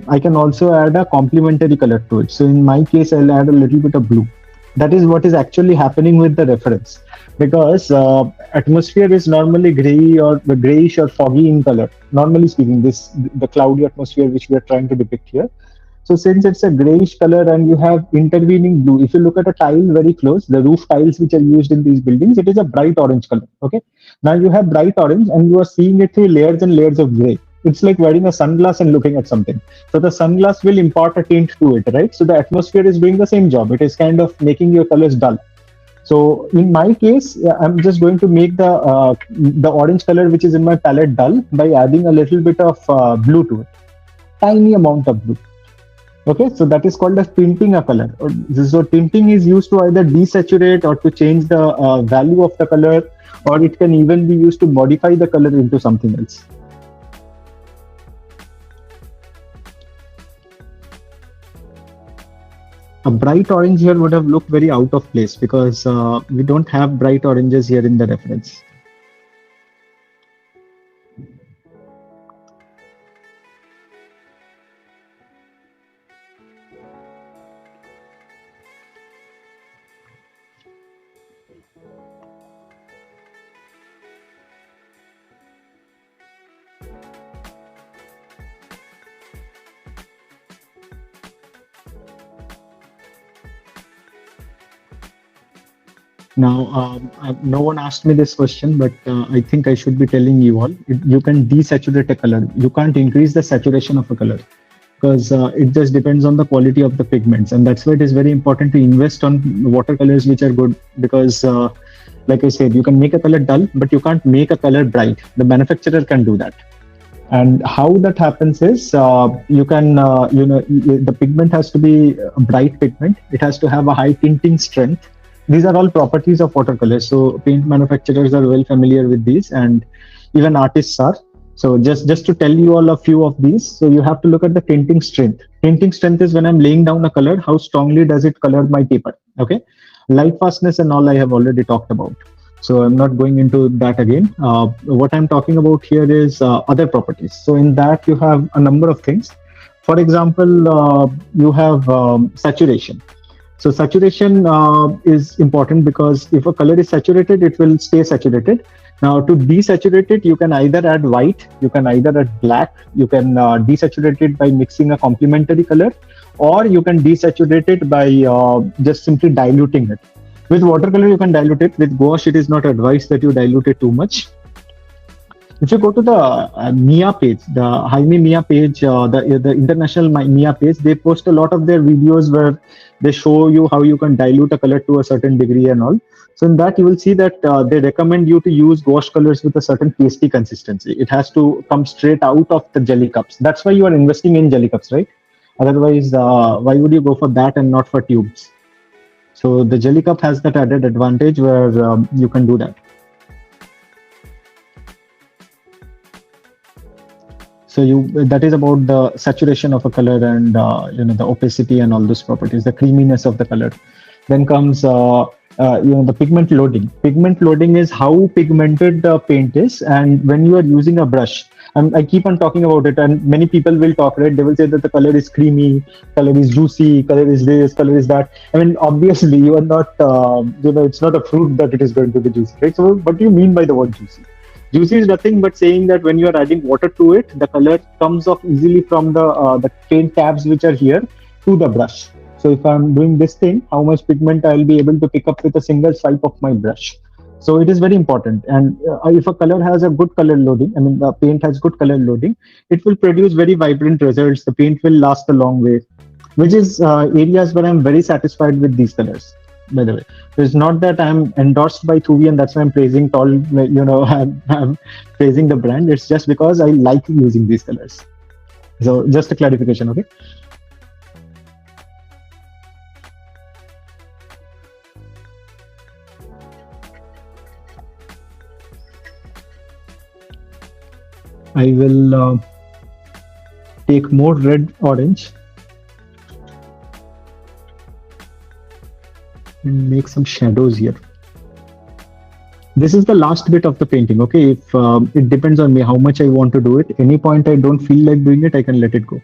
A: I can also add a complementary color to it. So in my case, I'll add a little bit of blue. That is what is actually happening with the reference, because atmosphere is normally gray or grayish or foggy in color. Normally speaking, the cloudy atmosphere which we are trying to depict here. So since it's a grayish color and you have intervening blue, if you look at a tile very close, the roof tiles which are used in these buildings, it is a bright orange color. Okay. Now you have bright orange and you are seeing it through layers and layers of gray. It's like wearing a sunglass and looking at something. So the sunglass will impart a tint to it, right? So the atmosphere is doing the same job. It is kind of making your colors dull. So in my case, I'm just going to make the orange color which is in my palette dull by adding a little bit of blue to it, tiny amount of blue. Okay, so that is called as tinting a color. So tinting is used to either desaturate or to change the value of the color, or it can even be used to modify the color into something else. A bright orange here would have looked very out of place because we don't have bright oranges here in the reference. Now, no one asked me this question, but I think I should be telling you all. You can desaturate a color. You can't increase the saturation of a color because it just depends on the quality of the pigments, and that's why it is very important to invest on watercolors which are good. Because, like I said, you can make a color dull, but you can't make a color bright. The manufacturer can do that. And how that happens is you can the pigment has to be a bright pigment. It has to have a high tinting strength. These are all properties of watercolors, so paint manufacturers are well familiar with these, and even artists are. So just to tell you all a few of these, so you have to look at the tinting strength. Tinting strength is when I'm laying down a color, how strongly does it color my paper. Okay, light fastness and all I have already talked about, so I'm not going into that again. What I'm talking about here is other properties. So in that you have a number of things. For example, you have saturation. So saturation is important because if a color is saturated, it will stay saturated. Now to desaturate it, you can either add white, you can either add black, you can desaturate it by mixing a complementary color, or you can desaturate it by just simply diluting it. With watercolor, you can dilute it. With gouache, it is not advised that you dilute it too much. If you go to the Mia page, the Jaime Mia page, the international Mia page, they post a lot of their videos where they show you how you can dilute a color to a certain degree and all. So in that, you will see that they recommend you to use gouache colors with a certain pasty consistency. It has to come straight out of the jelly cups. That's why you are investing in jelly cups, right? Otherwise, why would you go for that and not for tubes? So the jelly cup has that added advantage where you can do that. So that is about the saturation of a color and the opacity and all those properties, the creaminess of the color. Then comes the pigment loading. Pigment loading is how pigmented the paint is, and when you are using a brush. I keep on talking about it, and many people will talk, right? They will say that the color is creamy, color is juicy, color is this, color is that. I mean, obviously, you are not, it's not a fruit that it is going to be juicy, right? So, what do you mean by the word juicy? Juicy is nothing but saying that when you are adding water to it, the color comes off easily from the paint tabs which are here to the brush. So if I'm doing this thing, how much pigment I'll be able to pick up with a single swipe of my brush. So it is very important. And if a color has a good color loading, I mean, the paint has good color loading, it will produce very vibrant results. The paint will last a long way, which is areas where I'm very satisfied with these colors. By the way, so it's not that I'm endorsed by Thoovi and that's why I'm praising I'm praising the brand. It's just because I like using these colors. So just a clarification, okay? I will take more red orange and make some shadows here. This is the last bit of the painting, okay? If it depends on me how much I want to do it. Any point I don't feel like doing it, I can let it go.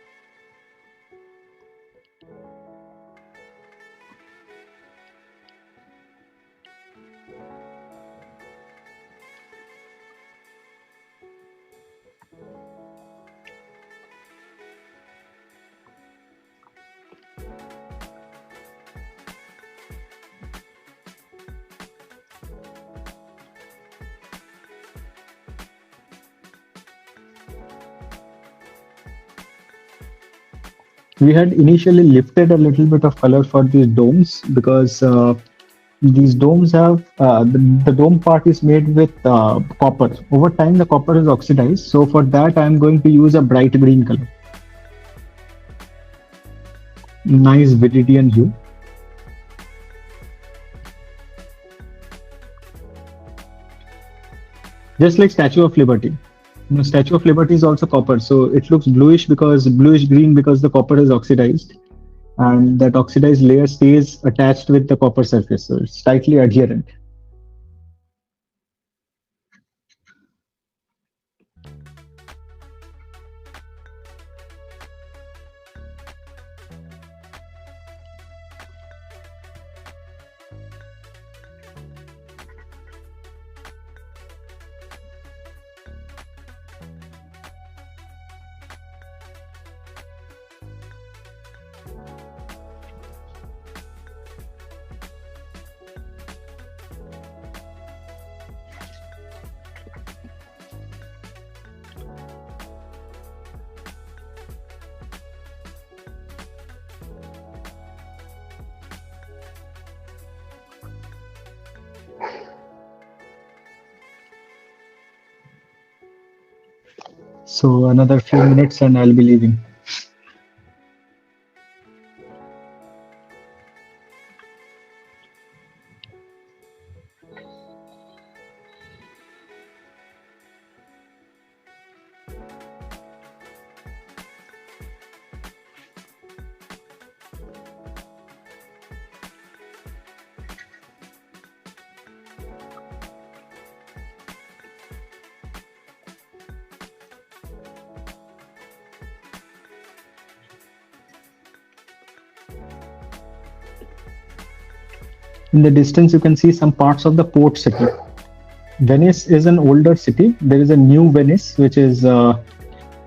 A: We had initially lifted a little bit of color for these domes because these domes have the dome part is made with copper. Over time, the copper is oxidized. So for that, I'm going to use a bright green color. Nice viridian hue. Just like Statue of Liberty. Statue of Liberty is also copper, so it looks bluish green because the copper is oxidized, and that oxidized layer stays attached with the copper surface, so it's tightly adherent. So another few minutes and I'll be leaving. In the distance, you can see some parts of the port city. Venice is an older city. There is a new Venice, which is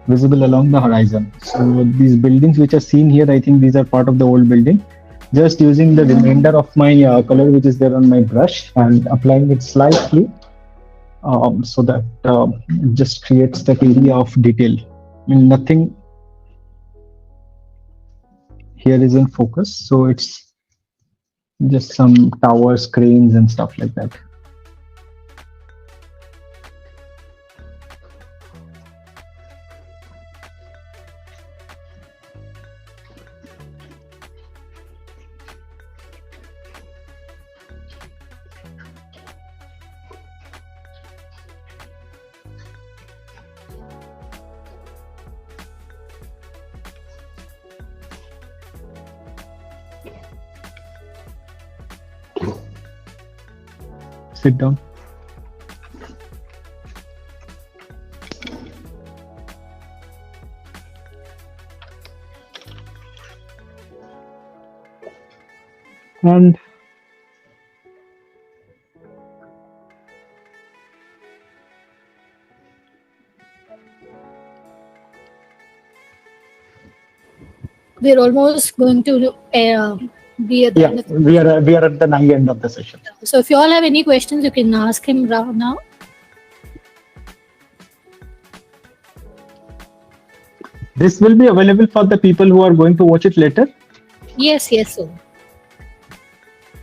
A: visible along the horizon. So these buildings which are seen here, I think these are part of the old building. Just using the remainder of my color which is there on my brush and applying it slightly so that it just creates that area of detail. I mean, nothing here is in focus, so it's just some towers, cranes and stuff like that. Sit down. And
B: We're almost going to be at the end of
A: we are at the end of the session.
B: So if you all have any questions, you can ask him now.
A: This will be available for the people who are going to watch it later?
B: Yes, so.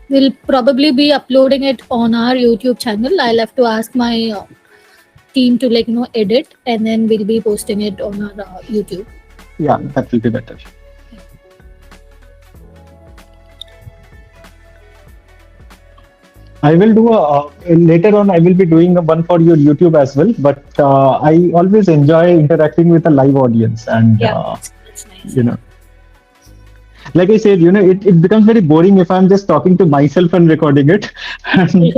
B: We'll probably be uploading it on our YouTube channel. I'll have to ask my team to edit, and then we'll be posting it on our YouTube.
A: Yeah, that will be better. I will do later on. I will be doing one for your YouTube as well. But I always enjoy interacting with a live audience, and
B: that's nice.
A: Like I said, it becomes very boring if I'm just talking to myself and recording it. And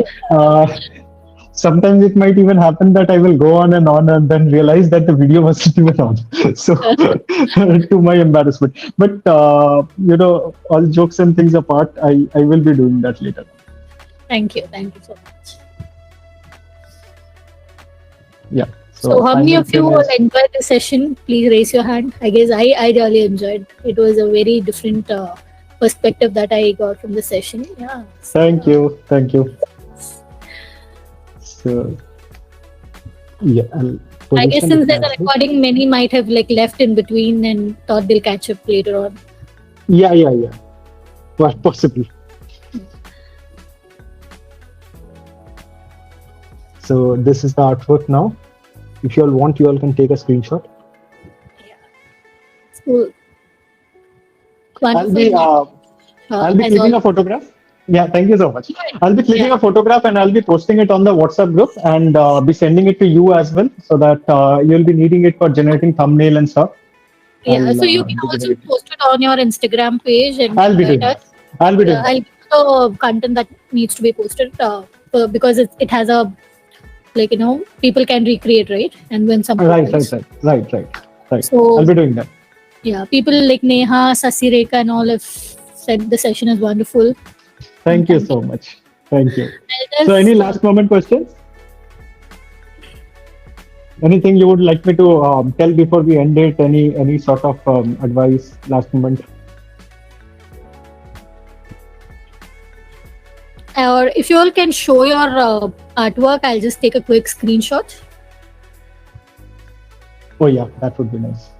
A: sometimes it might even happen that I will go on and then realize that the video wasn't even on. So to my embarrassment. But all jokes and things apart, I will be doing that later.
B: Thank you so much.
A: Yeah.
B: So how many of you will enjoy the session? Please raise your hand. I guess I really enjoyed. It was a very different perspective that I got from the session. Yeah.
A: Thank you. So yeah,
B: I guess since there's a recording, many might have left in between and thought they'll catch up later on.
A: Yeah. Well, possibly. So this is the artwork now. If you all want, you all can take a screenshot.
B: Yeah. Cool.
A: I'll be clicking a photograph. Yeah, thank you so much. I'll be clicking a photograph and I'll be posting it on the WhatsApp group and be sending it to you as well, so that you'll be needing it for generating thumbnail and stuff.
B: Yeah, so you can also post it on your Instagram page and
A: I'll be doing that. I'll be doing that.
B: I'll the content that needs to be posted because it has a people can recreate, right? And when someone
A: right. So I'll be doing that.
B: Yeah, people like Neha, Sasireka and all have said the session is wonderful.
A: Thank you so much. Thank you. So any last moment questions? Anything you would like me to tell before we end it? Any sort of advice, last moment?
B: Or if you all can show your artwork, I'll just take a quick screenshot.
A: Oh yeah, that would be nice.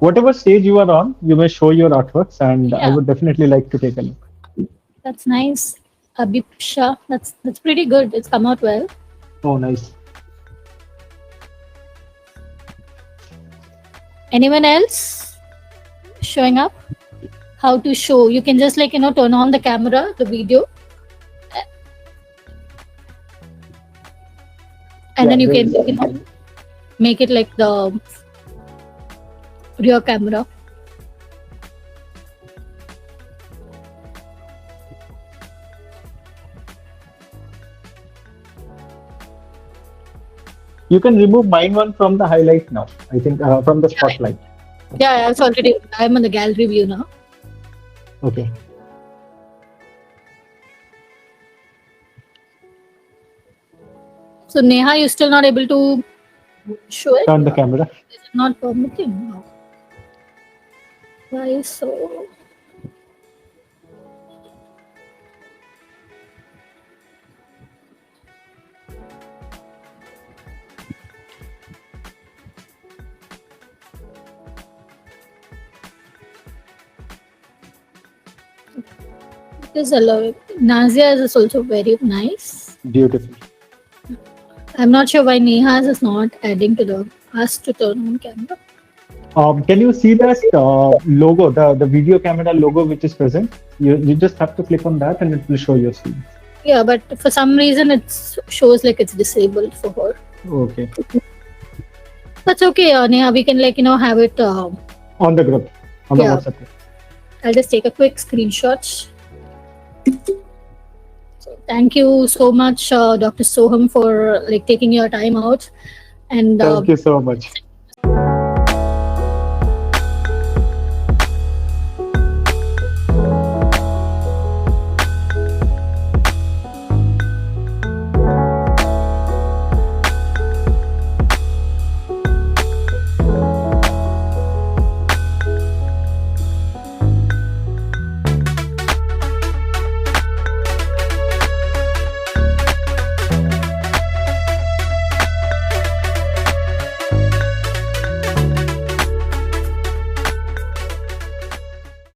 A: whatever stage you are on, you may show your artworks, and I
B: Yeah.
A: would definitely like to take a look.
B: That's nice. Abhipsha, that's pretty good. It's come out well.
A: Oh, nice.
B: Anyone else showing up? How to show? You can just turn on the camera, the video, and then you can make it like the rear camera.
A: You can remove mine one from the highlight now. I think from the spotlight.
B: Yeah, it's already. I'm on the gallery view now.
A: Okay.
B: So Neha, you're still not able to show it?
A: Turn the camera.
B: Is it not permitting? No. Why so? Because Nazia's is also very nice.
A: Beautiful.
B: I'm not sure why Neha's is not adding to the us to turn on camera.
A: Can you see that logo, the video camera logo which is present? You just have to click on that and it will show your screen.
B: Yeah, but for some reason it shows like it's disabled for her.
A: Okay.
B: That's okay, Neha. We can have it
A: On the group, on the WhatsApp group.
B: I'll just take a quick screenshot. So thank you so much, Dr. Soham, for taking your time out and
A: Thank you so much.